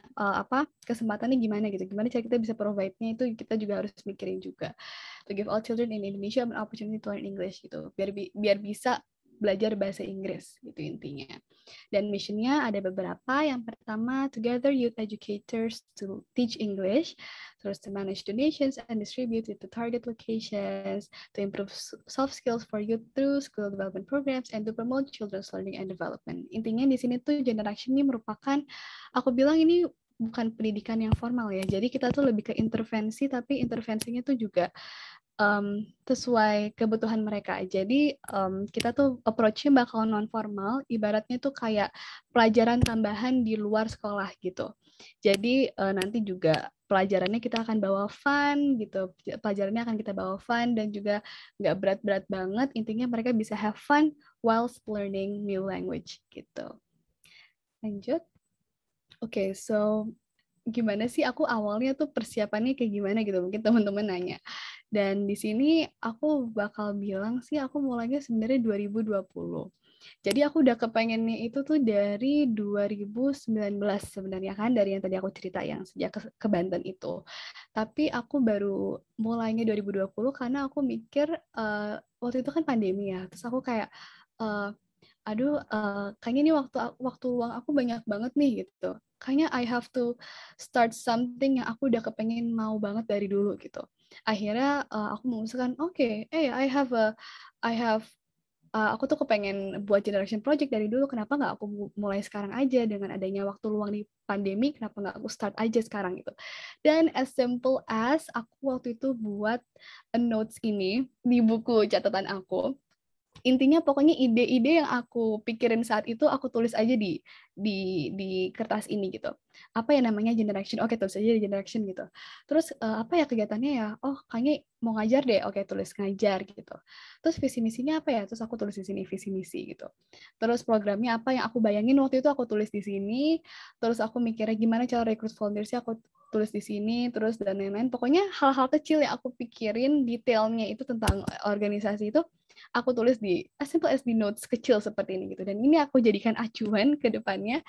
kesempatannya gimana gitu. Gimana cara kita bisa provide-nya, itu kita juga harus mikirin juga. To give all children in Indonesia an opportunity to learn English gitu, biar bisa belajar bahasa Inggris gitu intinya. Dan missionnya ada beberapa. Yang pertama, to gather youth educators to teach English, terus to manage donations and distribute it to target locations, to improve soft skills for youth through skill development programs, and to promote children's learning and development. Intinya di sini tuh generation ini merupakan, aku bilang ini bukan pendidikan yang formal ya. Jadi kita tuh lebih ke intervensi, tapi intervensinya tuh juga sesuai kebutuhan mereka. Jadi kita tuh approach-nya bakal non-formal, ibaratnya tuh kayak pelajaran tambahan di luar sekolah gitu. Jadi nanti juga pelajarannya kita akan bawa fun gitu, pelajarannya akan kita bawa fun dan juga nggak berat-berat banget, intinya mereka bisa have fun whilst learning new language gitu. Lanjut. So gimana sih aku awalnya tuh persiapannya kayak gimana gitu, mungkin teman-teman nanya. Dan di sini aku bakal bilang sih aku mulainya sebenarnya 2020. Jadi aku udah kepengennya itu tuh dari 2019 sebenarnya kan, dari yang tadi aku cerita yang sejak ke Banten itu. Tapi aku baru mulainya 2020 karena aku mikir waktu itu kan pandemi ya. Terus aku kayak kayaknya ini waktu luang aku banyak banget nih gitu. Kayaknya I have to start something yang aku udah kepengen mau banget dari dulu gitu. Akhirnya aku memutuskan, aku tuh kepengen buat generation project dari dulu. Kenapa nggak aku mulai sekarang aja dengan adanya waktu luang di pandemi? Kenapa nggak aku start aja sekarang gitu? Dan as simple as aku waktu itu buat notes ini di buku catatan aku. intinya pokoknya ide-ide yang aku pikirin saat itu aku tulis aja di kertas ini gitu. Apa ya namanya generation? Oke, tulis aja di generation gitu. Terus apa ya kegiatannya ya? Oh, kayaknya mau ngajar deh. Oke, tulis ngajar gitu. Terus visi misinya apa ya? Terus aku tulis di sini visi misi gitu. Terus programnya apa yang aku bayangin waktu itu aku tulis di sini. Terus aku mikirnya gimana cara rekrut volunteersnya aku tulis di sini, terus dan lain-lain. Pokoknya hal-hal kecil yang aku pikirin detailnya itu tentang organisasi itu aku tulis di as simple as di notes kecil seperti ini gitu. Dan ini aku jadikan acuan ke depannya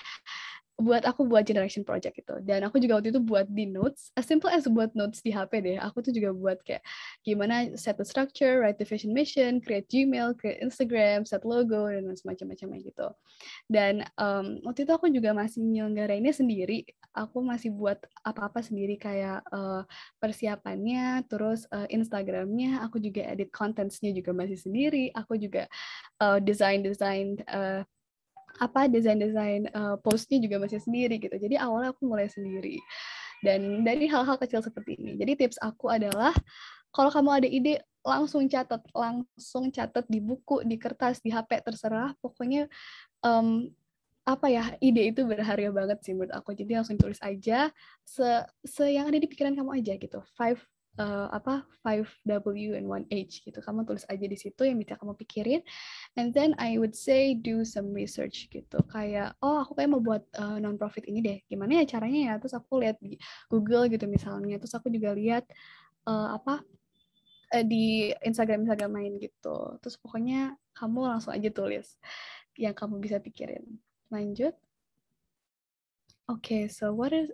buat aku buat generation project itu. Dan aku juga waktu itu buat di notes, as simple as buat notes di HP deh. Aku tuh juga buat kayak gimana set the structure, write the vision mission, create Gmail, create Instagram, set logo, dan semacam-macamnya gitu. Dan waktu itu aku juga masih nyelenggarainnya sendiri. Aku masih buat apa-apa sendiri kayak persiapannya, terus Instagramnya, aku juga edit contents-nya juga masih sendiri. Aku juga desain postnya juga masih sendiri gitu. Jadi awalnya aku mulai sendiri. Dan dari hal-hal kecil seperti ini. Jadi tips aku adalah kalau kamu ada ide langsung catat di buku, di kertas, di HP terserah. Pokoknya apa ya, ide itu berharga banget sih menurut aku. Jadi langsung tulis aja yang ada di pikiran kamu aja gitu. 5W and 1H gitu. Kamu tulis aja di situ yang bisa kamu pikirin. And then I would say do some research gitu. Kayak aku kayak mau buat non-profit ini deh. Gimana ya caranya ya? Terus aku lihat di Google gitu misalnya. Terus aku juga lihat di Instagram main gitu. Terus pokoknya kamu langsung aja tulis yang kamu bisa pikirin. Lanjut. Oke, so what is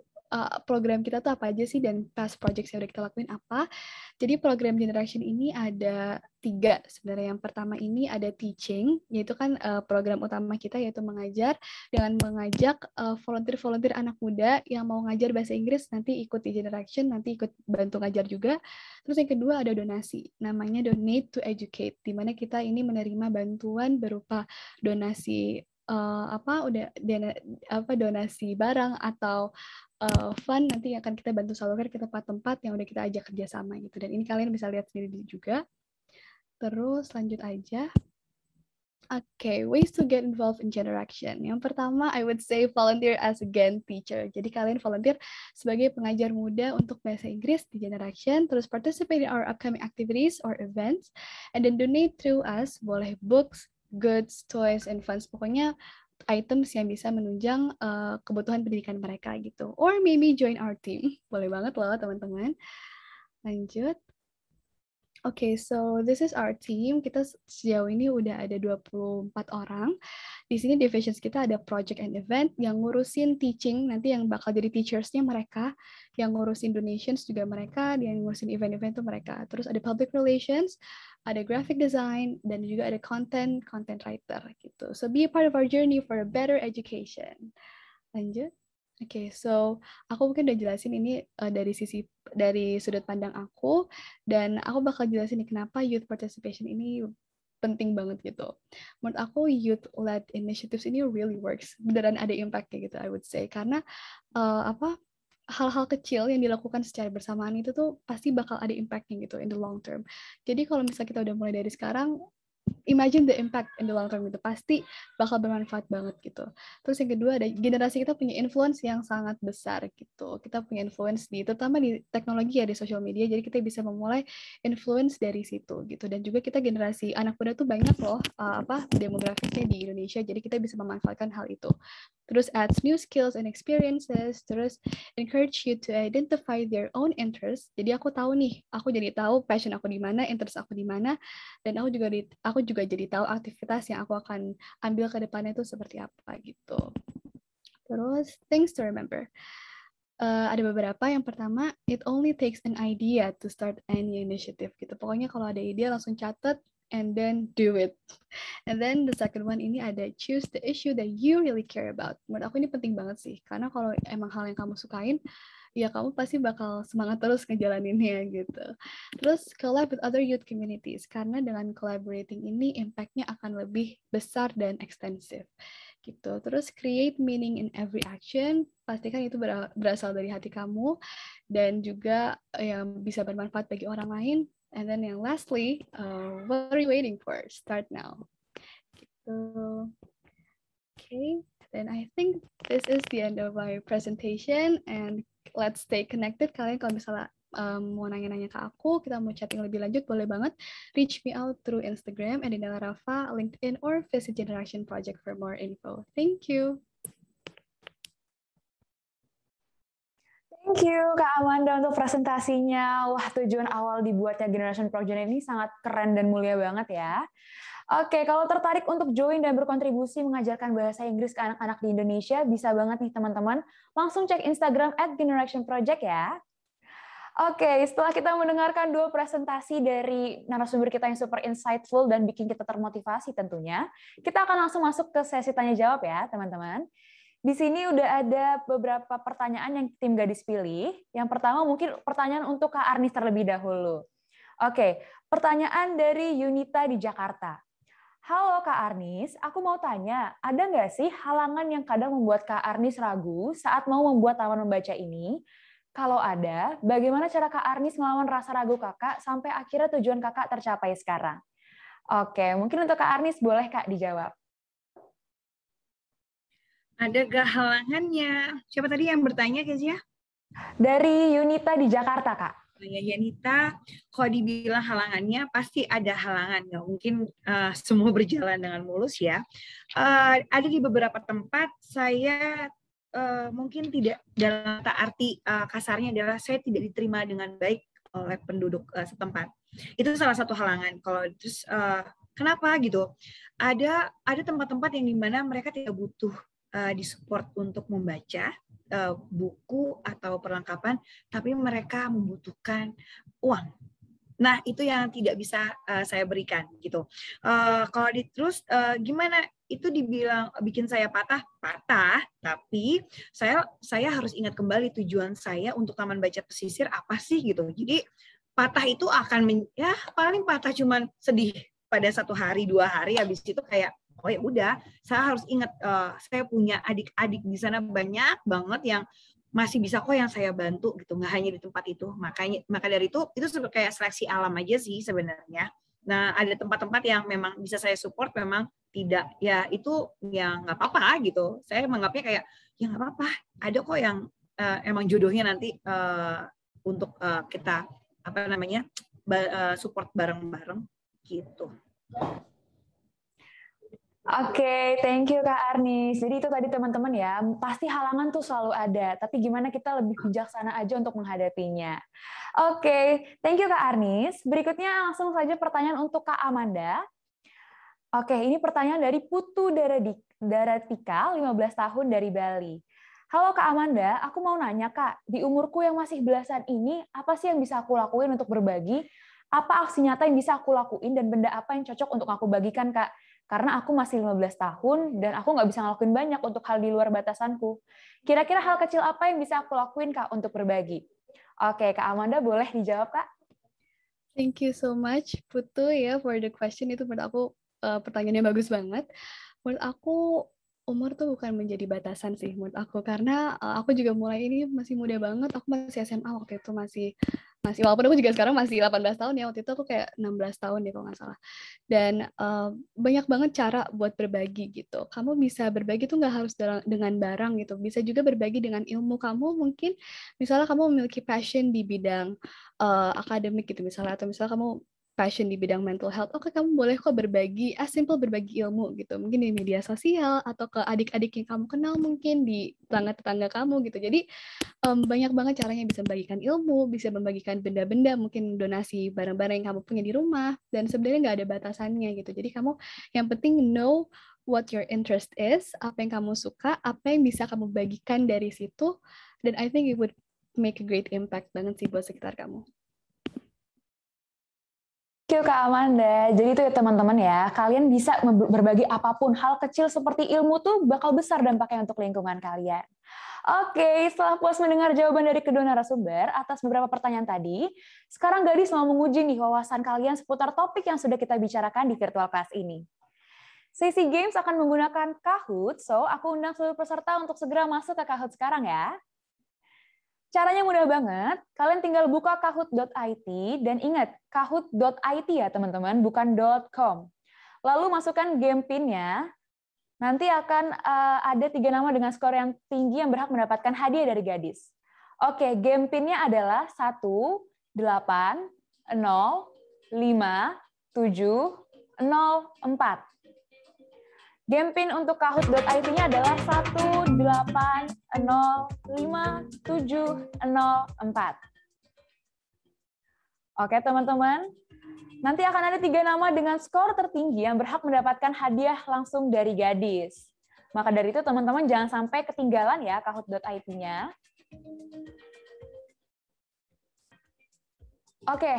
program kita tuh apa aja sih dan past projects yang udah kita lakuin apa? Jadi program Generation ini ada 3 sebenarnya. Yang pertama ini ada teaching, yaitu kan program utama kita yaitu mengajar dengan mengajak volunteer-volunteer anak muda yang mau ngajar bahasa Inggris nanti ikut di Generation, nanti ikut bantu ngajar juga. Terus yang kedua ada donasi, namanya Donate to Educate, di mana kita ini menerima bantuan berupa donasi donasi barang atau fund nanti akan kita bantu salurkan ke tempat-tempat yang udah kita ajak kerjasama gitu. Dan ini kalian bisa lihat sendiri juga. Terus lanjut aja. Okay, ways to get involved in Generation. Yang pertama, I would say volunteer as a Gen teacher. Jadi kalian volunteer sebagai pengajar muda untuk bahasa Inggris di Generation, terus participate in our upcoming activities or events, and then donate through us, boleh books, goods, toys, and funds. Pokoknya items yang bisa menunjang kebutuhan pendidikan mereka gitu. Or maybe join our team. Boleh banget loh teman-teman. Lanjut. Oke, so this is our team. Kita sejauh ini udah ada 24 orang. Di sini divisions kita ada project and event, yang ngurusin teaching, nanti yang bakal jadi teachers-nya mereka, yang ngurusin donations juga mereka, yang ngurusin event-event itu mereka. Terus ada public relations, ada graphic design, dan juga ada content writer gitu. So be a part of our journey for a better education. Lanjut. Oke, so aku mungkin udah jelasin ini dari sudut pandang aku, dan aku bakal jelasin nih kenapa youth participation ini penting banget gitu. Menurut aku youth-led initiatives ini really works, beneran ada impact-nya gitu, I would say, karena hal-hal kecil yang dilakukan secara bersamaan itu tuh pasti bakal ada impact-nya gitu in the long term. Jadi kalau misalnya kita udah mulai dari sekarang, imagine the impact in the long term, itu pasti bakal bermanfaat banget gitu. Terus yang kedua ada generasi kita punya influence yang sangat besar gitu. Kita punya influence terutama di teknologi ya, di social media. Jadi kita bisa memulai influence dari situ gitu. Dan juga kita generasi anak muda tuh banyak loh demografisnya di Indonesia. Jadi kita bisa memanfaatkan hal itu. Terus adds new skills and experiences. Terus encourage you to identify their own interests. Jadi aku jadi tahu passion aku di mana, interest aku di mana, dan aku juga jadi tahu aktivitas yang aku akan ambil ke depannya itu seperti apa gitu. Terus things to remember. Ada beberapa. Yang pertama, it only takes an idea to start any initiative gitu. Pokoknya kalau ada ide langsung catat and then do it. And then the second one ini ada choose the issue that you really care about. Menurut aku ini penting banget sih, karena kalau emang hal yang kamu sukain, ya kamu pasti bakal semangat terus ngejalaninnya gitu. Terus collab with other youth communities, karena dengan collaborating ini impact-nya akan lebih besar dan ekstensif gitu. Terus create meaning in every action, pastikan itu berasal dari hati kamu dan juga yang bisa bermanfaat bagi orang lain. And then yang lastly, what are you waiting for? Start now. Gitu. Okay, then I think this is the end of my presentation and let's stay connected. Kalian kalau misalnya mau nanya-nanya ke aku, kita mau chatting lebih lanjut, boleh banget. Reach me out through Instagram, Adinda Rafa, LinkedIn, or visit Generation Project for more info. Thank you. Thank you Kak Amanda untuk presentasinya. Wah, tujuan awal dibuatnya Generation Project ini sangat keren dan mulia banget ya. Oke, kalau tertarik untuk join dan berkontribusi mengajarkan bahasa Inggris ke anak-anak di Indonesia, bisa banget nih teman-teman. Langsung cek Instagram @GenerationProject ya. Oke, setelah kita mendengarkan dua presentasi dari narasumber kita yang super insightful dan bikin kita termotivasi tentunya, kita akan langsung masuk ke sesi tanya-jawab ya, teman-teman. Di sini udah ada beberapa pertanyaan yang tim gadis pilih. Yang pertama mungkin pertanyaan untuk Kak Arnis terlebih dahulu. Oke, pertanyaan dari Yunita di Jakarta. Halo Kak Arnis, aku mau tanya, ada nggak sih halangan yang kadang membuat Kak Arnis ragu saat mau membuat taman membaca ini? Kalau ada, bagaimana cara Kak Arnis melawan rasa ragu Kakak sampai akhirnya tujuan Kakak tercapai sekarang? Oke, mungkin untuk Kak Arnis boleh Kak dijawab. Ada gak halangannya? Siapa tadi yang bertanya, Kezia? Dari Yunita di Jakarta, Kak. Ya, Yanita, kalau dibilang halangannya, pasti ada halangan. Nggak mungkin semua berjalan dengan mulus ya. Ada di beberapa tempat saya mungkin tidak, dalam arti kasarnya adalah saya tidak diterima dengan baik oleh penduduk setempat. Itu salah satu halangan. Kalau terus kenapa gitu? Ada tempat-tempat yang dimana mereka tidak butuh disupport untuk membaca buku atau perlengkapan, tapi mereka membutuhkan uang. Nah, itu yang tidak bisa saya berikan gitu. Kalau terus gimana? Itu dibilang bikin saya patah, tapi saya harus ingat kembali tujuan saya untuk Taman Baca Pesisir apa sih gitu. Jadi patah itu akan ya paling patah cuman sedih pada 1 hari 2 hari, habis itu kayak oh ya udah, saya harus ingat saya punya adik-adik di sana banyak banget yang masih bisa kok yang saya bantu gitu, nggak hanya di tempat itu. Maka dari itu kayak seleksi alam aja sih sebenarnya. Nah, ada tempat-tempat yang memang bisa saya support, memang tidak, ya itu ya nggak apa-apa gitu. Saya menganggapnya kayak ya nggak apa-apa, ada kok yang emang jodohnya nanti untuk kita support bareng-bareng gitu. Oke, thank you Kak Arnis. Jadi itu tadi teman-teman ya, pasti halangan tuh selalu ada, tapi gimana kita lebih bijaksana aja untuk menghadapinya. Oke, thank you Kak Arnis. Berikutnya langsung saja pertanyaan untuk Kak Amanda. Oke, ini pertanyaan dari Putu Daratika, 15 tahun dari Bali. Halo Kak Amanda, aku mau nanya Kak, di umurku yang masih belasan ini, apa sih yang bisa aku lakuin untuk berbagi? Apa aksi nyata yang bisa aku lakuin dan benda apa yang cocok untuk aku bagikan Kak? Karena aku masih 15 tahun dan aku nggak bisa ngelakuin banyak untuk hal di luar batasanku. Kira-kira hal kecil apa yang bisa aku lakuin Kak untuk berbagi? Oke, Kak Amanda boleh dijawab Kak? Thank you so much Putu ya for the question. Itu menurut aku pertanyaannya bagus banget. Menurut aku umur tuh bukan menjadi batasan sih menurut aku, karena aku juga mulai ini masih muda banget. Aku masih SMA waktu itu, masih walaupun aku juga sekarang masih 18 tahun ya, waktu itu aku kayak 16 tahun deh kalau nggak salah. Dan banyak banget cara buat berbagi gitu. Kamu bisa berbagi tuh nggak harus dengan barang gitu, bisa juga berbagi dengan ilmu kamu. Mungkin misalnya kamu memiliki passion di bidang akademik gitu misalnya, atau misalnya kamu passion di bidang mental health, oke, kamu boleh kok berbagi, simple berbagi ilmu gitu, mungkin di media sosial atau ke adik-adik yang kamu kenal, mungkin di tetangga-tetangga kamu gitu. Jadi banyak banget caranya bisa membagikan ilmu, bisa membagikan benda-benda, mungkin donasi barang-barang yang kamu punya di rumah, dan sebenarnya nggak ada batasannya gitu. Jadi kamu yang penting know what your interest is, apa yang kamu suka, apa yang bisa kamu bagikan dari situ, dan I think it would make a great impact banget sih buat sekitar kamu. Thank you Kak Amanda. Jadi itu ya teman-teman ya, kalian bisa berbagi apapun, hal kecil seperti ilmu tuh bakal besar dampaknya untuk lingkungan kalian. Oke, setelah puas mendengar jawaban dari kedua narasumber atas beberapa pertanyaan tadi, sekarang gadis mau menguji nih wawasan kalian seputar topik yang sudah kita bicarakan di virtual class ini. Sesi games akan menggunakan Kahoot, so aku undang seluruh peserta untuk segera masuk ke Kahoot sekarang ya. Caranya mudah banget, kalian tinggal buka kahoot.it dan ingat, kahoot.it ya teman-teman, bukan .com. Lalu masukkan game pin-nya, nanti akan ada 3 nama dengan skor yang tinggi yang berhak mendapatkan hadiah dari Gadis. Oke, game pin-nya adalah 1, 8, 0, 5, 7, 0, 4. Game pin untuk kahoot.it-nya adalah 1805704. Oke teman-teman, nanti akan ada 3 nama dengan skor tertinggi yang berhak mendapatkan hadiah langsung dari Gadis. Maka dari itu teman-teman jangan sampai ketinggalan ya kahoot.it-nya. Oke,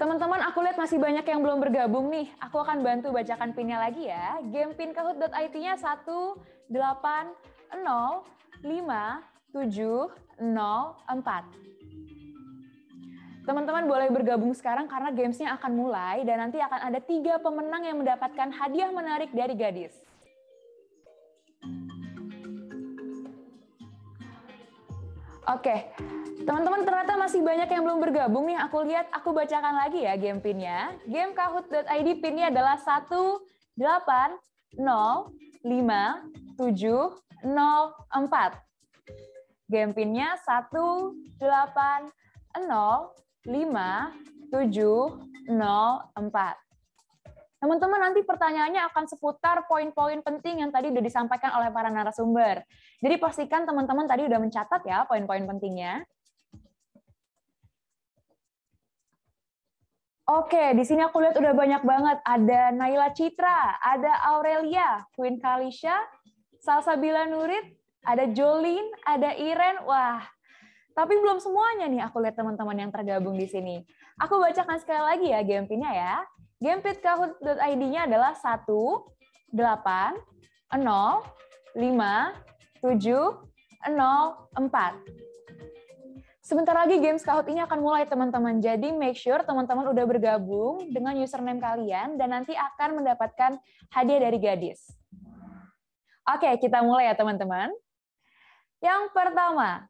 teman-teman aku lihat masih banyak yang belum bergabung nih. Aku akan bantu bacakan pinnya lagi ya. Game pin kahoot.it-nya 1805704. Teman-teman boleh bergabung sekarang karena gamesnya akan mulai dan nanti akan ada 3 pemenang yang mendapatkan hadiah menarik dari Gadis. Oke, teman-teman ternyata masih banyak yang belum bergabung nih. Aku lihat, aku bacakan lagi ya game pinnya. Game kahoot.id pinnya adalah 1805704. Game pinnya 1805704. Teman-teman nanti pertanyaannya akan seputar poin-poin penting yang tadi sudah disampaikan oleh para narasumber. Jadi pastikan teman-teman tadi udah mencatat ya poin-poin pentingnya. Oke, di sini aku lihat udah banyak banget. Ada Naila Citra, ada Aurelia, Queen Kalisha, Salsabila Nurit, ada Jolin, ada Iren. Wah, tapi belum semuanya nih aku lihat teman-teman yang tergabung di sini. Aku bacakan sekali lagi ya game pinnya ya. Game pin kahoot.id-nya adalah 1805704. Sebentar lagi games Kahoot ini akan mulai teman-teman. Jadi make sure teman-teman udah bergabung dengan username kalian dan nanti akan mendapatkan hadiah dari Gadis. Oke, kita mulai ya teman-teman. Yang pertama,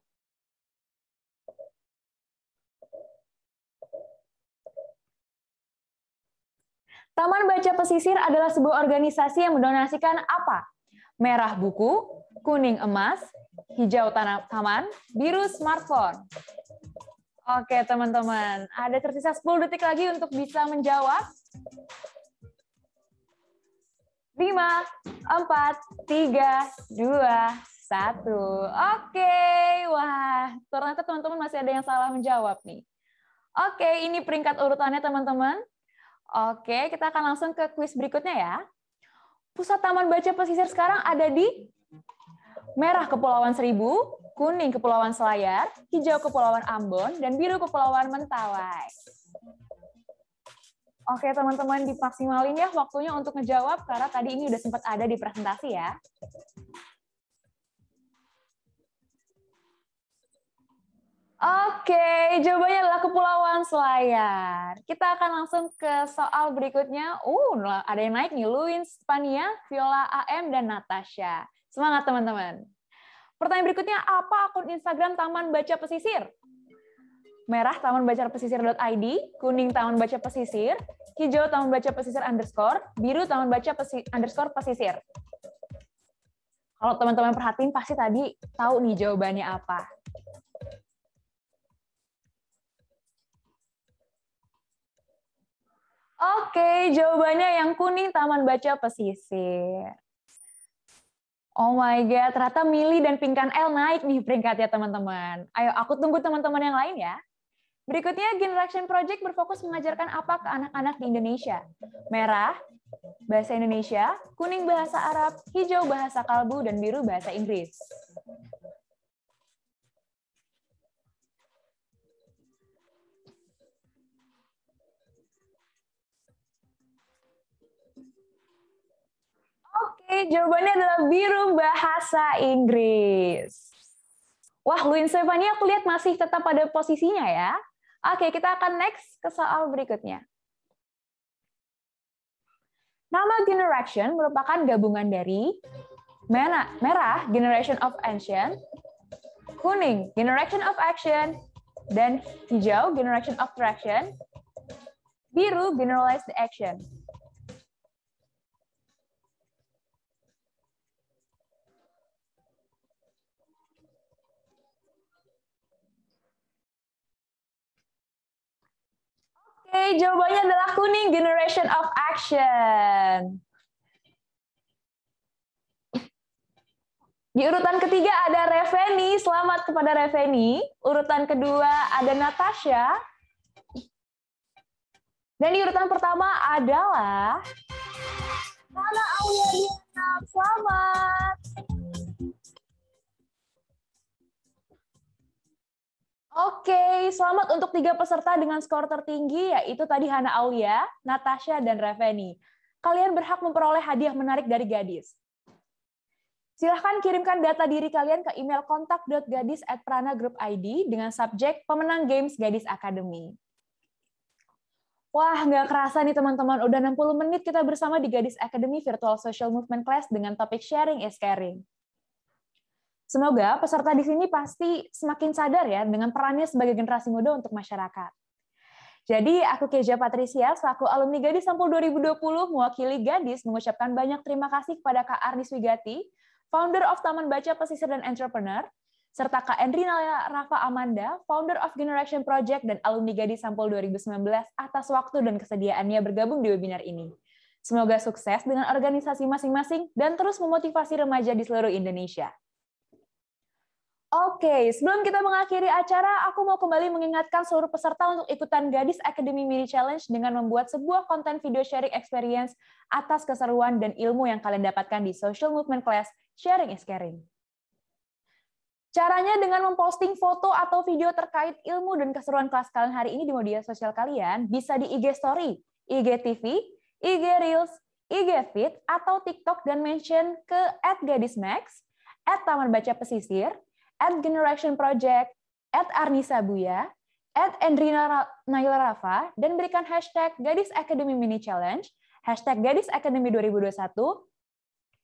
Taman Baca Pesisir adalah sebuah organisasi yang mendonasikan apa? Merah buku, kuning emas, hijau taman, biru smartphone. Oke teman-teman, ada tersisa 10 detik lagi untuk bisa menjawab. 5, 4, 3, 2, 1. Oke, wah ternyata teman-teman masih ada yang salah menjawab nih. Oke, ini peringkat urutannya teman-teman. Oke, kita akan langsung ke kuis berikutnya ya. Pusat Taman Baca Pesisir sekarang ada di merah Kepulauan Seribu, kuning Kepulauan Selayar, hijau Kepulauan Ambon, dan biru Kepulauan Mentawai. Oke teman-teman, dimaksimalin ya waktunya untuk ngejawab, karena tadi ini udah sempat ada di presentasi ya. Oke, jawabannya adalah Kepulauan Selayar. Kita akan langsung ke soal berikutnya. Ada yang naik nih, Luin, Spania, Viola AM, dan Natasha. Semangat teman-teman. Pertanyaan berikutnya, apa akun Instagram Taman Baca Pesisir? Merah Taman Baca Pesisir.id, kuning Taman Baca Pesisir, hijau Taman Baca Pesisir _, biru Taman Baca _pesisir. Kalau teman-teman perhatiin pasti tadi tahu nih jawabannya apa. Oke, jawabannya yang kuning Taman Baca Pesisir. Oh my God, ternyata Mili dan Pinkan L naik nih peringkatnya teman-teman. Ayo, aku tunggu teman-teman yang lain ya. Berikutnya, Generation Project berfokus mengajarkan apa ke anak-anak di Indonesia? Merah, bahasa Indonesia, kuning bahasa Arab, hijau bahasa Kalbu, dan biru bahasa Inggris. Oke, jawabannya adalah biru bahasa Inggris. Wah, Luin Stefani aku lihat masih tetap pada posisinya ya. Oke, kita akan next ke soal berikutnya. Nama generation merupakan gabungan dari merah, generation of ancient, kuning, generation of action, dan hijau, generation of traction, biru, generalized action. Oke, jawabannya adalah kuning, generation of action. Di urutan ketiga ada Reveni, selamat kepada Reveni. Urutan kedua ada Natasha. Dan di urutan pertama adalah Hana Auliana, selamat. Oke, selamat untuk 3 peserta dengan skor tertinggi, yaitu tadi Hana Aulia, Natasha, dan Reveni. Kalian berhak memperoleh hadiah menarik dari Gadis. Silahkan kirimkan data diri kalian ke email kontak.gadis@prana.group.id dengan subjek pemenang Games Gadis Academy. Wah, nggak kerasa nih teman-teman, udah 60 menit kita bersama di Gadis Academy Virtual Social Movement Class dengan topik Sharing is Caring. Semoga peserta di sini pasti semakin sadar ya dengan perannya sebagai generasi muda untuk masyarakat. Jadi, aku Keja Patricia, selaku alumni Gadis Sampul 2020, mewakili Gadis mengucapkan banyak terima kasih kepada Kak Arnis Wigati, founder of Taman Baca Pesisir dan Entrepreneur, serta Kak Endrina Rafa Amanda, founder of Generation Project dan alumni Gadis Sampul 2019 atas waktu dan kesediaannya bergabung di webinar ini. Semoga sukses dengan organisasi masing-masing dan terus memotivasi remaja di seluruh Indonesia. Oke, sebelum kita mengakhiri acara, aku mau kembali mengingatkan seluruh peserta untuk ikutan Gadis Academy Mini Challenge dengan membuat sebuah konten video sharing experience atas keseruan dan ilmu yang kalian dapatkan di Social Movement Class Sharing is Caring. Caranya dengan memposting foto atau video terkait ilmu dan keseruan kelas kalian hari ini di media sosial kalian, bisa di IG Story, IG TV, IG Reels, IG Feed, atau TikTok dan mention ke @gadismax, @tamanbacapesisir, @Generation Project, @Arnisabuya, @Endrina Naila Rafa, dan berikan hashtag Gadis Academy Mini Challenge, hashtag Gadis Academy 2021,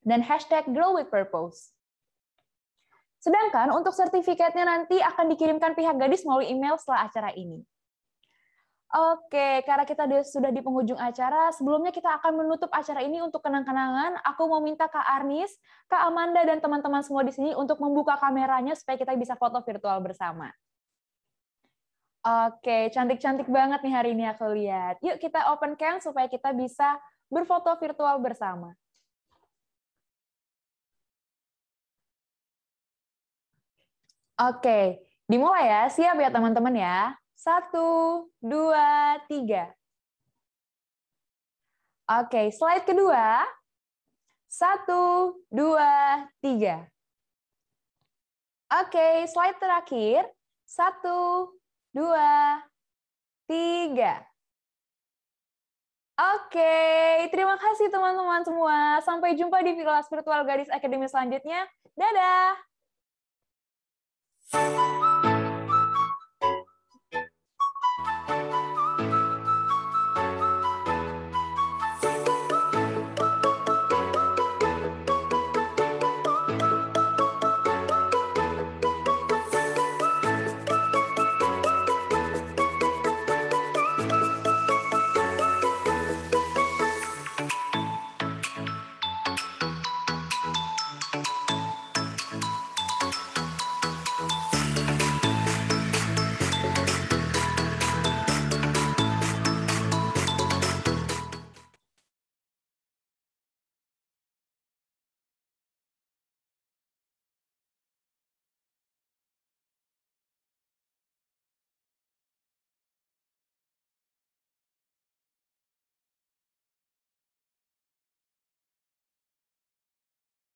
dan hashtag Grow with Purpose. Sedangkan untuk sertifikatnya nanti akan dikirimkan pihak Gadis melalui email setelah acara ini. Oke, karena kita sudah di penghujung acara, sebelumnya kita akan menutup acara ini untuk kenang-kenangan. Aku mau minta Kak Arnis, Kak Amanda, dan teman-teman semua di sini untuk membuka kameranya supaya kita bisa foto virtual bersama. Oke, cantik-cantik banget nih hari ini aku lihat. Yuk kita open cam supaya kita bisa berfoto virtual bersama. Oke, dimulai ya. Siap ya teman-teman ya. 1, 2, 3. Oke, slide kedua. 1, 2, 3. Oke, slide terakhir. 1, 2, 3. Oke, terima kasih teman-teman semua. Sampai jumpa di kelas virtual Gadis Academy selanjutnya. Dadah!